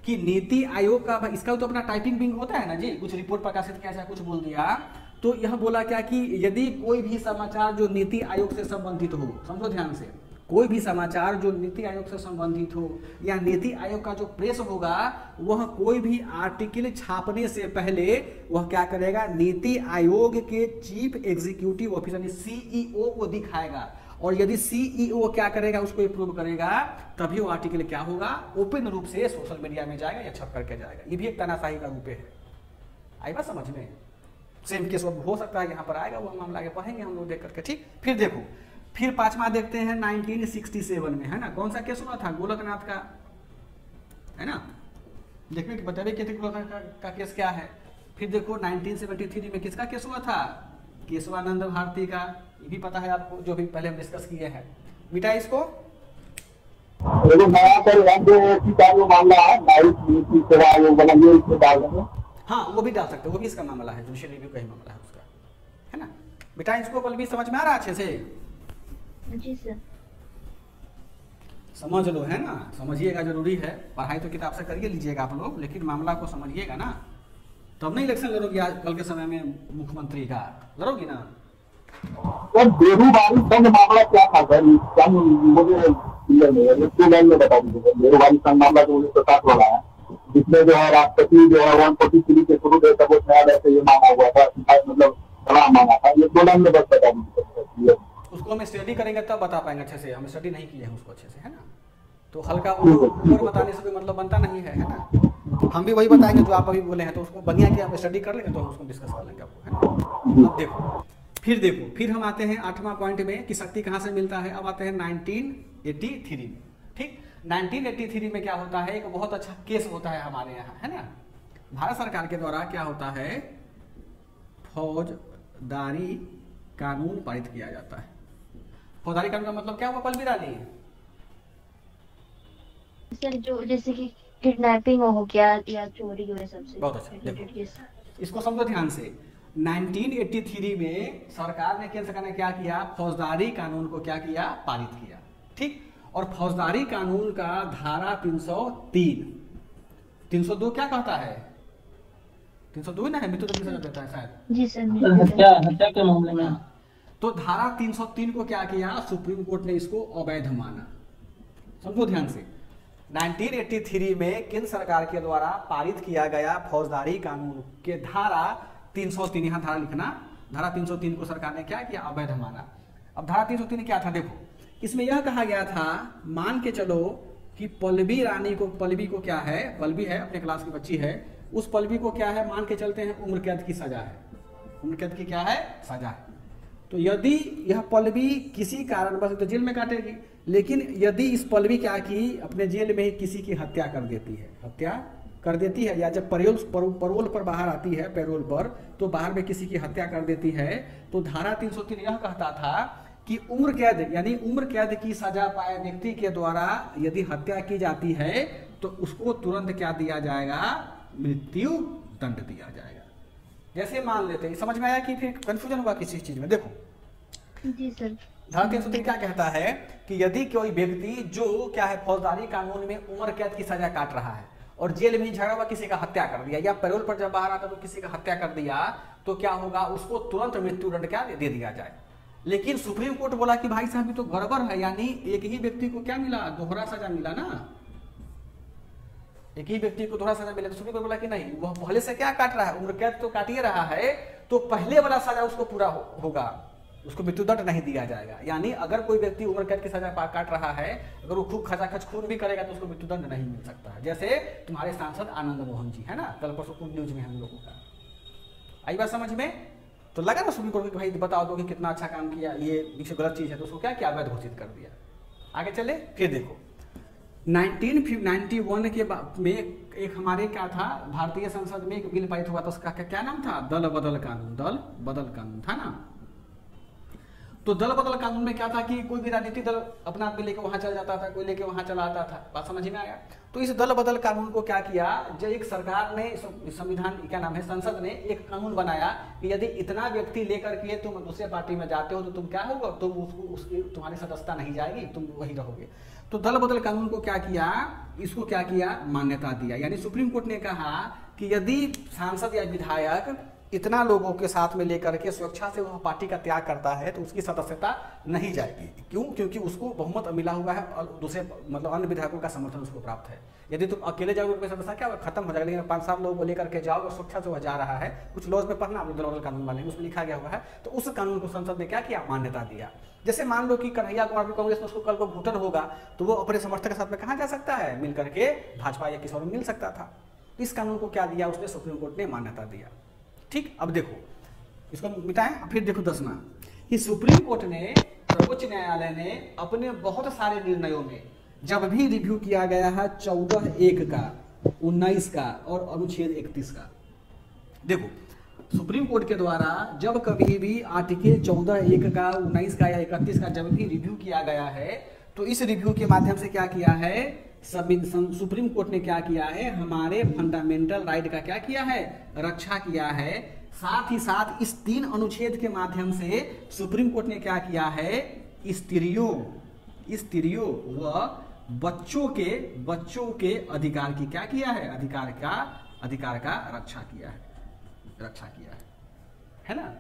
कि नीति आयोग का, इसका तो अपना टाइपिंग विंग होता है ना जी, कुछ रिपोर्ट प्रकाशित किया जाए, कुछ बोल दिया, तो यह बोला क्या कि यदि कोई भी समाचार जो नीति आयोग से संबंधित हो, समझो ध्यान से, कोई भी समाचार जो नीति आयोग से संबंधित हो या नीति आयोग का जो प्रेस होगा, वह कोई भी आर्टिकल छापने से पहले वह क्या करेगा, नीति आयोग के चीफ एग्जीक्यूटिव ऑफिसर यानी सीईओ को दिखाएगा, और यदि सीईओ क्या करेगा, उसको अप्रूव करेगा, तभी वो आर्टिकल क्या होगा, ओपन रूप से सोशल मीडिया में जाएगा या छप करके जाएगा। ये भी एक तानाशाही का रूप है। आई बात समझ में? सेम केस हो सकता है यहाँ पर आएगा, वो हम आगे पढ़ेंगे हम लोग देख करके। ठीक, फिर देखो, फिर पांचवा देखते हैं 1967 में, है ना, कौन सा केस हुआ था, गोलकनाथ का, है ना, देखिए कि बताइए कि गोलकनाथ का केस क्या है। फिर देखो 1973 में किसका केस हुआ था, केशवानंद भारती का, ये भी पता है आपको, जो भी पहले हम डिस्कस किए हैं। मिटा इसको, मामला है हाँ वो भी डाल सकते हैं, वो भी इसका मामला है, जुडिशियल रिव्यू का ही मामला है उसका, है ना। बेटा इसको कल भी समझ में आ रहा है अच्छे से? जी सर। समझ लो, है ना, समझिएगा, जरूरी है। पढ़ाई तो किताब से करिए लीजिएगा आप लोग, लेकिन मामला को समझिएगा ना, तब नहीं इलेक्शन लड़ोगी आज कल के समय में मुख्यमंत्री का, लड़ोगी ना। बेरोजगारी संघ मामला क्या था सर, मुझे बता दीजिए। बेरोजगारी संघ मामला जो 1960 वाला है, जिसमें जो है राष्ट्रपति जो है 143 के शुरू से तब न्यायालय से ये मांगा हुआ था, मतलब बड़ा मांगा था, ये 2 लाइन में बस बता दीजिए। उसको हम स्टडी करेंगे तब बता पाएंगे अच्छे से, हम स्टडी नहीं किए हैं उसको अच्छे से, है ना, तो हल्का ऊपर बताने से कोई मतलब बनता नहीं है, है ना। हम भी वही बताएंगे जो आप अभी बोले हैं, तो उसको बढ़िया कि आप स्टडी कर लेंगे तो हम उसको डिस्कस कर लेंगे आपको, है ना। अब देखो, फिर हम आते हैं 8वां पॉइंट में कि शक्ति कहाँ से मिलता है। अब आते हैं 1983 में। ठीक, 1983 में क्या होता है, एक बहुत अच्छा केस होता है हमारे यहाँ, है ना। भारत सरकार के द्वारा क्या होता है, फौजदारी कानून पारित किया जाता है। फौजदारी कानून का मतलब क्या हुआ पल्लवी रानी? सर जो जैसे कि किडनैपिंग हो गया या चोरी हो, सबसे बहुत अच्छा, देखो इसको समझो ध्यान से। 1983 में सरकार ने, केंद्र सरकार ने क्या किया, फौजदारी कानून को क्या किया, पारित किया। ठीक, और फौजदारी कानून का धारा 303, 302 क्या कहता है, 302 ना है, मृत्यु दंड देता है शायद। जी सर, हत्या के मामले में। तो धारा 303 को क्या किया, सुप्रीम कोर्ट ने इसको अवैध माना। समझो ध्यान से, 1983 में केंद्र सरकार के द्वारा पारित किया गया फौजदारी कानून के धारा 303, यहाँ धारा लिखना, धारा 303 को सरकार ने क्या किया, अवैध माना। अब धारा 303 क्या था, देखो इसमें यह कहा गया था, मान के चलो कि पल्लवी रानी को, पल्लवी को क्या है, पल्लवी है, अपने क्लास की बच्ची है, उस पल्लवी को क्या है, मान के चलते हैं उम्र कैद की सजा है, उम्र कैद की क्या है, सजा है। तो यदि यह पल्लवी किसी कारणवश तो जेल में काटेगी, लेकिन यदि इस पल्लवी क्या की, अपने जेल में ही किसी की हत्या कर देती है, हत्या कर देती है, या जब पैरोल पर बाहर आती है, पैरोल पर, तो बाहर में किसी की हत्या कर देती है, तो धारा 303 यह कहता था कि उम्र कैद यानी उम्र कैद की सजा पाए व्यक्ति के द्वारा यदि हत्या की जाती है तो उसको तुरंत क्या दिया जाएगा, मृत्यु दंड दिया जाएगा। जैसे मान लेते हैं, समझ में आया कि फिर कंफ्यूजन हुआ किसी चीज में? देखो जी सर, धारा 303 क्या कहता है कि यदि कोई व्यक्ति जो क्या है, फौजदारी कानून में उम्र कैद की सजा काट रहा है और जेल में झगड़ा हुआ किसी का हत्या कर दिया, या पैरोल पर जब बाहर आता तो किसी का हत्या कर दिया, तो क्या होगा, उसको तुरंत मृत्यु दंड क्या दे दिया जाए। लेकिन सुप्रीम कोर्ट बोला कि भाई साहब ये तो गड़बड़ है, यानी एक ही व्यक्ति को क्या मिला, दोहरा सजा मिला ना, एक ही व्यक्ति को दोहरा सजा मिला। तो सुप्रीम कोर्ट बोला कि नहीं, वह पहले से क्या काट रहा है, उम्र कैद तो काट ही रहा है, तो पहले वाला सजा उसको पूरा होगा, उसको मृत्युदंड नहीं दिया जाएगा। यानी अगर कोई व्यक्ति उम्र कैद की सजा काट रहा है, अगर वो खूब खचाखच खून भी करेगा तो उसको मृत्युदंड नहीं मिल सकता है। जैसे तुम्हारे सांसद आनंद मोहन जी, है ना, कल परसों न्यूज में हम लोगों का आई बात समझ में, तो लगा ना सुप्रीम कोर्ट भाई बताओ दो कि कितना अच्छा काम किया, ये गलत चीज है, तो उसको क्या किया, अवैध घोषित कर दिया। आगे चले, फिर देखो 1991 के में एक हमारे क्या था, भारतीय संसद में एक बिल पारित हुआ था, उसका क्या नाम था, दल बदल कानून, दल बदल कानून था ना। तो दल बदल कानून में क्या था कि कोई भी राजनीतिक दल अपना आदमी लेके वहां चला जाता था, कोई लेके वहां चला आता था, बात समझ में आया। तो इस दल बदल कानून को क्या किया, जब एक सरकार ने, संविधान क्या नाम है, संसद ने एक कानून बनाया कि यदि इतना व्यक्ति लेकर के तुम दूसरे पार्टी में जाते हो तो तुम क्या होगा, तुम उसकी तुम्हारी सदस्यता नहीं जाएगी, तुम वही रहोगे। तो दल बदल कानून को क्या किया, इसको क्या किया, मान्यता दिया। यानी सुप्रीम कोर्ट ने कहा कि यदि सांसद या विधायक इतना लोगों के साथ में लेकर के स्वेच्छा से वह पार्टी का त्याग करता है तो उसकी सदस्यता नहीं जाएगी। क्यों? क्योंकि उसको बहुमत मिला हुआ है और दूसरे मतलब अन्य विधायकों का समर्थन उसको प्राप्त है। यदि तुम अकेले जाओगे तो सदस्यता क्या खत्म हो जाएगा, लेकिन 5-7 लोगों को लेकर के जाओगे, स्वेच्छा से वह जा रहा है। कुछ लॉज में पढ़ना, अपने कानून वाले उसमें लिखा गया हुआ है, तो उस कानून को संसद ने क्या किया, मान्यता दिया। जैसे मान लो कि कन्हैया कुमार भी कांग्रेस में उसको कल को घुटन होगा तो वो अपने समर्थक के साथ में कहाँ जा सकता है, मिल करके भाजपा या किसी और में मिल सकता था। इस कानून को क्या दिया उसने, सुप्रीम कोर्ट ने मान्यता दिया। ठीक, अब देखो इसको मिटाएं, फिर देखो 10वां कि सुप्रीम कोर्ट ने, सर्वोच्च न्यायालय ने अपने बहुत सारे निर्णयों में जब भी रिव्यू किया गया है 14(1) का, 19 का और अनुच्छेद 31 का, देखो सुप्रीम कोर्ट के द्वारा जब कभी भी आर्टिकल 14(1) का, 19 का या 31 का जब भी रिव्यू किया गया है तो इस रिव्यू के माध्यम से क्या किया है, सुप्रीम कोर्ट ने क्या किया है, हमारे फंडामेंटल राइट का क्या किया है, रक्षा किया है। साथ ही साथ इस 3 अनुच्छेद के माध्यम से सुप्रीम कोर्ट ने क्या किया है, स्त्रियों व बच्चों के अधिकार की क्या किया है, अधिकार का रक्षा किया है ना।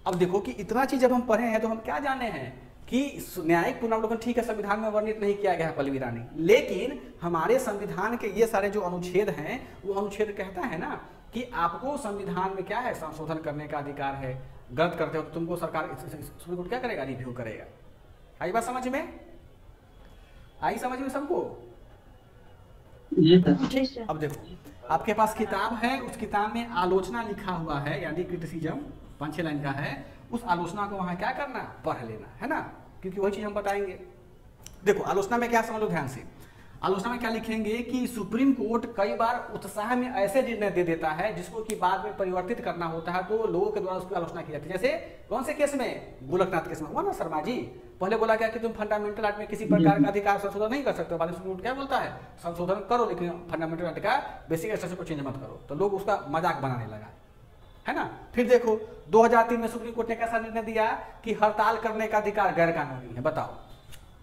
अब देखो कि इतना चीज जब हम पढ़े हैं तो हम क्या जाने हैं कि न्यायिक पुनरावलोकन ठीक है संविधान में वर्णित नहीं किया गया है पल्लवी रानी, लेकिन हमारे संविधान के ये सारे जो अनुच्छेद हैं वो अनुच्छेद कहता है ना कि आपको संविधान में क्या है, संशोधन करने का अधिकार है। गलत करते हो तो तुमको सरकार सुप्रीम कोर्ट क्या करेगा, रिव्यू करेगा। आई बात समझ में, आई समझ में सबको? अब देखो आपके पास किताब है, उस किताब में आलोचना लिखा हुआ है, यानी क्रिटिसिज्म 5-6 लाइन का है। उस आलोचना को वहां क्या करना, पढ़ लेना है ना, क्योंकि वही चीज हम बताएंगे। देखो आलोचना में क्या समझ लो ध्यान से, आलोचना में क्या लिखेंगे कि सुप्रीम कोर्ट कई बार उत्साह में ऐसे निर्णय दे देता है जिसको कि बाद में परिवर्तित करना होता है, तो लोगों के द्वारा उसकी आलोचना की जाती है। जैसे कौन से केस में, गोलकनाथ केस में हुआ ना शर्मा जी, पहले बोला गया कि तुम फंडामेंटल राइट में किसी प्रकार का अधिकार संशोधन नहीं कर सकते हो, बाद में सुप्रीम कोर्ट क्या बोलता है, संशोधन करो लेकिन फंडामेंटल राइट का बेसिक स्ट्रक्चर को चेंज मत करो, तो लोग उसका मजाक बनाने लगा है ना। फिर देखो 2003 में सुप्रीम कोर्ट ने कैसा निर्णय दिया कि हड़ताल करने का अधिकार गैर कानूनी है। बताओ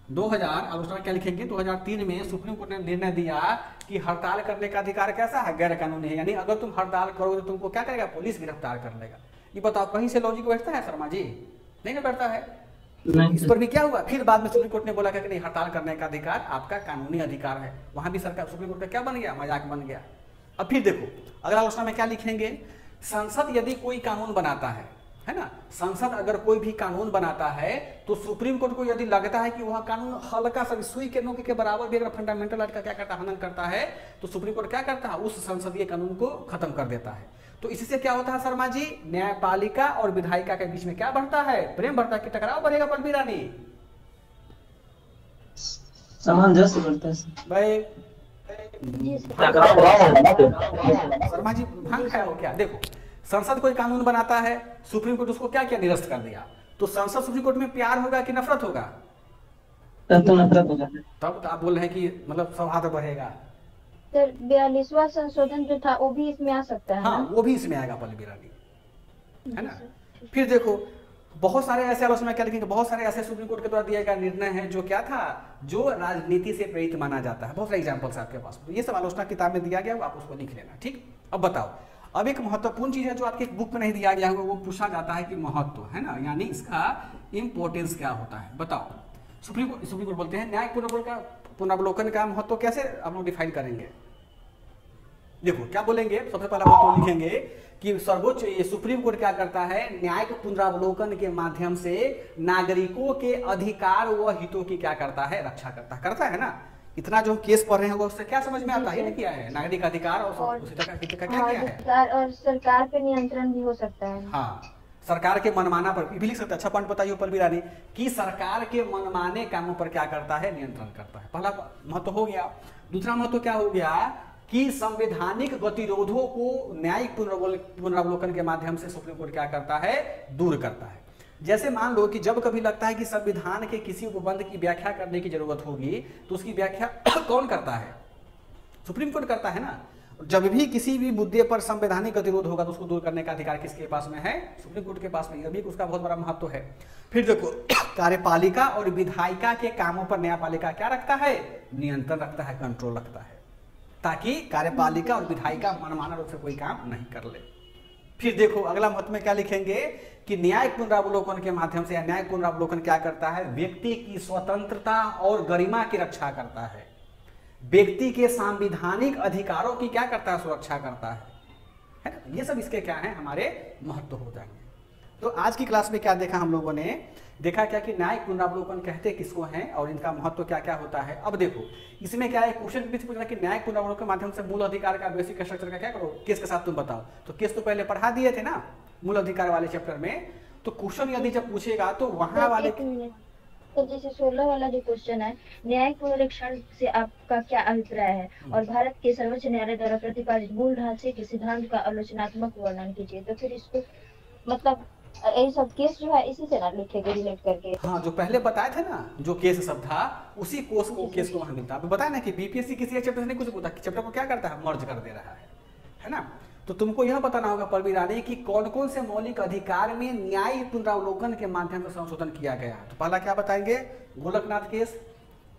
2000 आलोचना में क्या लिखेंगे, 2003 में सुप्रीम कोर्ट ने निर्णय दिया कि हड़ताल करने का अधिकार कैसा है, गैर कानूनी है, यानी अगर तुम हड़ताल करोगे तो तुमको क्या करेगा, पुलिस गिरफ्तार कर लेगा। ये बताओ कहीं से लॉजिक बैठता है शर्मा जी, नहीं ना बैठता है। इस पर भी क्या हुआ, फिर बाद में सुप्रीम कोर्ट ने बोला कि नहीं, हड़ताल करने का अधिकार आपका कानूनी अधिकार है। वहां भी सरकार सुप्रीम कोर्ट का क्या बन गया, मजाक बन गया। अब फिर देखो अगर आलोचना में क्या लिखेंगे, संसद यदि कोई कानून बनाता है ना, संसद अगर कोई भी कानून बनाता है तो सुप्रीम कोर्ट को यदि लगता है कि वह कानून हल्का सा सुई के नोक के बराबर भी अगर फंडामेंटल राइट का क्या करता है, हनन करता है, तो सुप्रीम कोर्ट क्या करता है, उस संसदीय कानून को खत्म कर देता है। तो इससे क्या होता है शर्मा जी, न्यायपालिका और विधायिका के बीच में क्या बढ़ता है, प्रेम बढ़ता है कि टकराव बढ़ेगा पल्लवी रानी, सामंजस्य बढ़ता है भाई। शर्मा जी भांग खाए हो क्या? देखो संसद कोई कानून बनाता है, सुप्रीम कोर्ट उसको क्या किया, निरस्त कर दिया, तो संसद सुप्रीम कोर्ट में प्यार होगा कि नफरत होगा? तब तो नफरत होगा। तब तो आप बोल रहे हैं कि मतलब सौहार्द बढ़ेगा। सर 42वां संशोधन जो था वो भी इसमें आ सकता है? हाँ वो भी इसमें आएगा पल्लवी रानी, है ना। फिर देखो बहुत सारे ऐसे आलोचना क्या लिखेंगे, बहुत सारे ऐसे सुप्रीम कोर्ट के द्वारा दिया गया निर्णय है जो क्या था, जो राजनीति से प्रेरित माना जाता है। बहुत सारे एग्जाम्पल्स आपके पास, ये सब आलोचना किताब में दिया गया, आप उसको लिख लेना। ठीक, अब बताओ, अब एक महत्वपूर्ण चीज है जो आपके बुक में नहीं दिया गया होगा, वो पूछा जाता है कि महत्व है ना, यानी इसका इंपोर्टेंस क्या होता है। बताओ सुप्रीम कोर्ट बोलते हैं न्यायिक पुनरावलोकन का महत्व कैसे आप लोग डिफाइन करेंगे। देखो क्या बोलेंगे, सबसे पहला महत्व लिखेंगे कि सर्वोच्च ये सुप्रीम कोर्ट क्या करता है, न्यायिक पुनरावलोकन के माध्यम से नागरिकों के अधिकार व हितों की क्या करता है, रक्षा करता है ना। इतना जो केस पढ़ रहे हैं वो उससे क्या समझ में आता है, क्या है नागरिक अधिकार और उसी तरह का क्या है, और सरकार पे नियंत्रण भी हो सकता है। हाँ सरकार के मनमाना पर भी लिख सकते हैं। अच्छा पॉइंट बताइए पल्लवी रानी कि सरकार के मनमाने कामों पर क्या करता है, नियंत्रण करता है। पहला महत्व हो गया। दूसरा महत्व क्या हो गया कि संवैधानिक गतिरोधों को न्यायिक पुनरावलोकन के माध्यम से सुप्रीम कोर्ट क्या करता है, दूर करता है। जैसे मान लो कि जब कभी लगता है कि संविधान के किसी उपबंध की व्याख्या करने की जरूरत होगी तो उसकी व्याख्या कौन करता है, सुप्रीम कोर्ट करता है ना। जब भी किसी भी मुद्दे पर संवैधानिक गतिरोध होगा तो उसको दूर करने का अधिकार किसके पास में है, सुप्रीम कोर्ट के पास में। यह भी उसका बहुत बड़ा महत्व है। फिर देखो कार्यपालिका और विधायिका के कामों पर न्यायपालिका क्या रखता है, नियंत्रण रखता है, कंट्रोल रखता है, ताकि कार्यपालिका और विधायिका मनमाना रूप से कोई काम नहीं कर ले। फिर देखो अगला महत्व में क्या लिखेंगे कि न्यायिक पुनरावलोकन के माध्यम से, या न्यायिक पुनरावलोकन क्या करता है, व्यक्ति की स्वतंत्रता और गरिमा की रक्षा करता है, व्यक्ति के सांविधानिक अधिकारों की क्या करता है, सुरक्षा करता है ना। ये सब इसके क्या है, हमारे महत्व हो जाएंगे। तो आज की क्लास में क्या देखा हम लोगों ने, देखा क्या कि न्यायिक पुनरावलोकन कहते किसको हैं और इनका महत्व क्या क्या होता है। अब देखो इसमें क्या है, क्वेश्चन पूछ रहा है कि न्यायिक पुनरावलोकन के माध्यम से मूल अधिकार का बेसिक स्ट्रक्चर का क्या करो, केस के साथ तुम बताओ। तो केस तो पहले पढ़ा दिए थे ना मूल अधिकार वाले चैप्टर में। तो क्वेश्चन यदि जब पूछेगा तो वहां वाले, तो जैसे 16 वाला जो क्वेश्चन है, न्यायिक पुनरीक्षण से आपका क्या अभिप्राय है, और भारत के सर्वोच्च न्यायालय द्वारा प्रतिपादित मूल ढांचे के सिद्धांत का आलोचनात्मक वर्णन कीजिए। तो फिर इसको मतलब ये सब केस जो है इसी से ना लिखेंगे रिलेट करके। हाँ जो पहले बताए थे ना, जो केस सब था उसी केस को वहां मिलता है। बताया ना कि बीपीएससी किसी चैप्टर से नहीं कुछ बोलता, चैप्टर को क्या करता है, मर्ज कर दे रहा है ना। तो तुमको यह बताना होगा परवीन रानी कि कौन कौन से मौलिक अधिकार में न्यायिक पुनरावलोकन के माध्यम से संशोधन किया गया। तो पहला क्या बताएंगे, गोलकनाथ केस,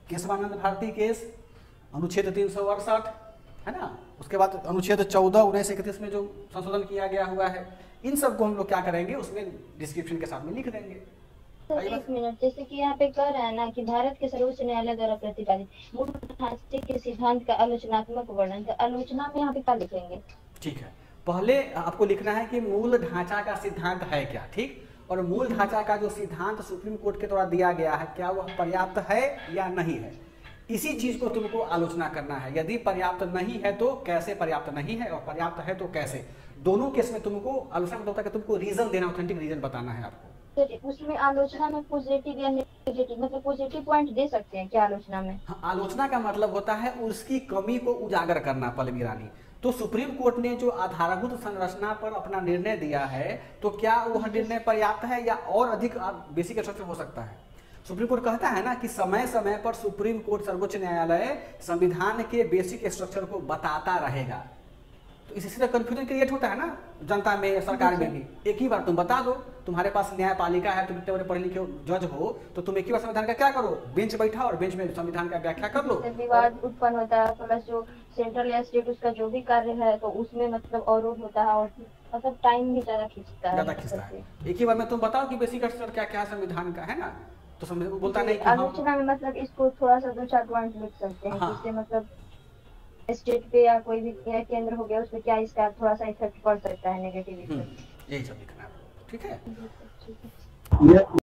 केशवानंद भारती केस, अनुच्छेद 368 है ना। उसके बाद अनुच्छेद 14, 1931 में जो संशोधन किया गया हुआ है, इन सब को हम लोग क्या करेंगे उसमें डिस्क्रिप्शन के साथ में लिख देंगे। तो एक मिनट, जैसे कि यहाँ पे कह रहा है ना कि भारत के सर्वोच्च न्यायालय द्वारा प्रतिपादित मूल ढांचे के सिद्धांत का आलोचनात्मक वर्णन, तो आलोचना में यहाँ पे क्या लिखेंगे। ठीक है, पहले आपको लिखना है कि मूल ढांचा का सिद्धांत है क्या, ठीक। और मूल ढांचा का जो सिद्धांत सुप्रीम कोर्ट के द्वारा दिया गया है, क्या वह पर्याप्त है या नहीं है, इसी चीज को तुमको आलोचना करना है। यदि पर्याप्त नहीं है तो कैसे पर्याप्त नहीं है, और पर्याप्त है तो कैसे। दोनों केस में तुमको आलोचना होता है कि तुमको रीजन देना, ऑथेंटिक रीजन बताना है आपको। तो उसमें आलोचना में पॉजिटिव या नेगेटिव, मतलब पॉजिटिव पॉइंट दे सकते हैं क्या आलोचना में। हाँ, आलोचना का मतलब होता है उसकी कमी को उजागर करना। पल्लवी रानी, तो सुप्रीम कोर्ट ने जो आधारभूत संरचना पर अपना निर्णय दिया है, तो क्या वह निर्णय पर्याप्त है या और अधिक बेसिक स्ट्रक्चर हो सकता है। सुप्रीम कोर्ट कहता है ना कि समय समय पर सुप्रीम कोर्ट सर्वोच्च न्यायालय संविधान के बेसिक स्ट्रक्चर को बताता रहेगा। तो इसी से कंफ्यूजन क्रिएट होता है ना जनता में, सरकार में भी। एक ही बार तुम बता दो, तुम्हारे पास न्यायपालिका है, तुम इतने बड़े पढ़े लिखे जज हो, तो तुम एक ही बार संविधान का क्या करो, बेंच बैठा और बेंच में संविधान का व्याख्या कर लो। विवाद उत्पन्न होता है, प्लस जो सेंट्रल या स्टेट उसका जो भी कार्य है तो उसमें मतलब अवरोध होता है, और मतलब टाइम भी ज्यादा खींचता है। एक ही बार में तुम बताओ कि बेसिक स्ट्रक्चर क्या क्या संविधान का है ना, तो बोलता नहीं। आलोचना में मतलब इसको थोड़ा सा 2-4 पॉइंट लिख सकते हैं, जिससे मतलब स्टेट पे या कोई भी केंद्र हो गया उस पर क्या इसका थोड़ा सा इफेक्ट पड़ सकता है, नेगेटिव इफेक्ट। यही सब लिखना है, ठीक है। ये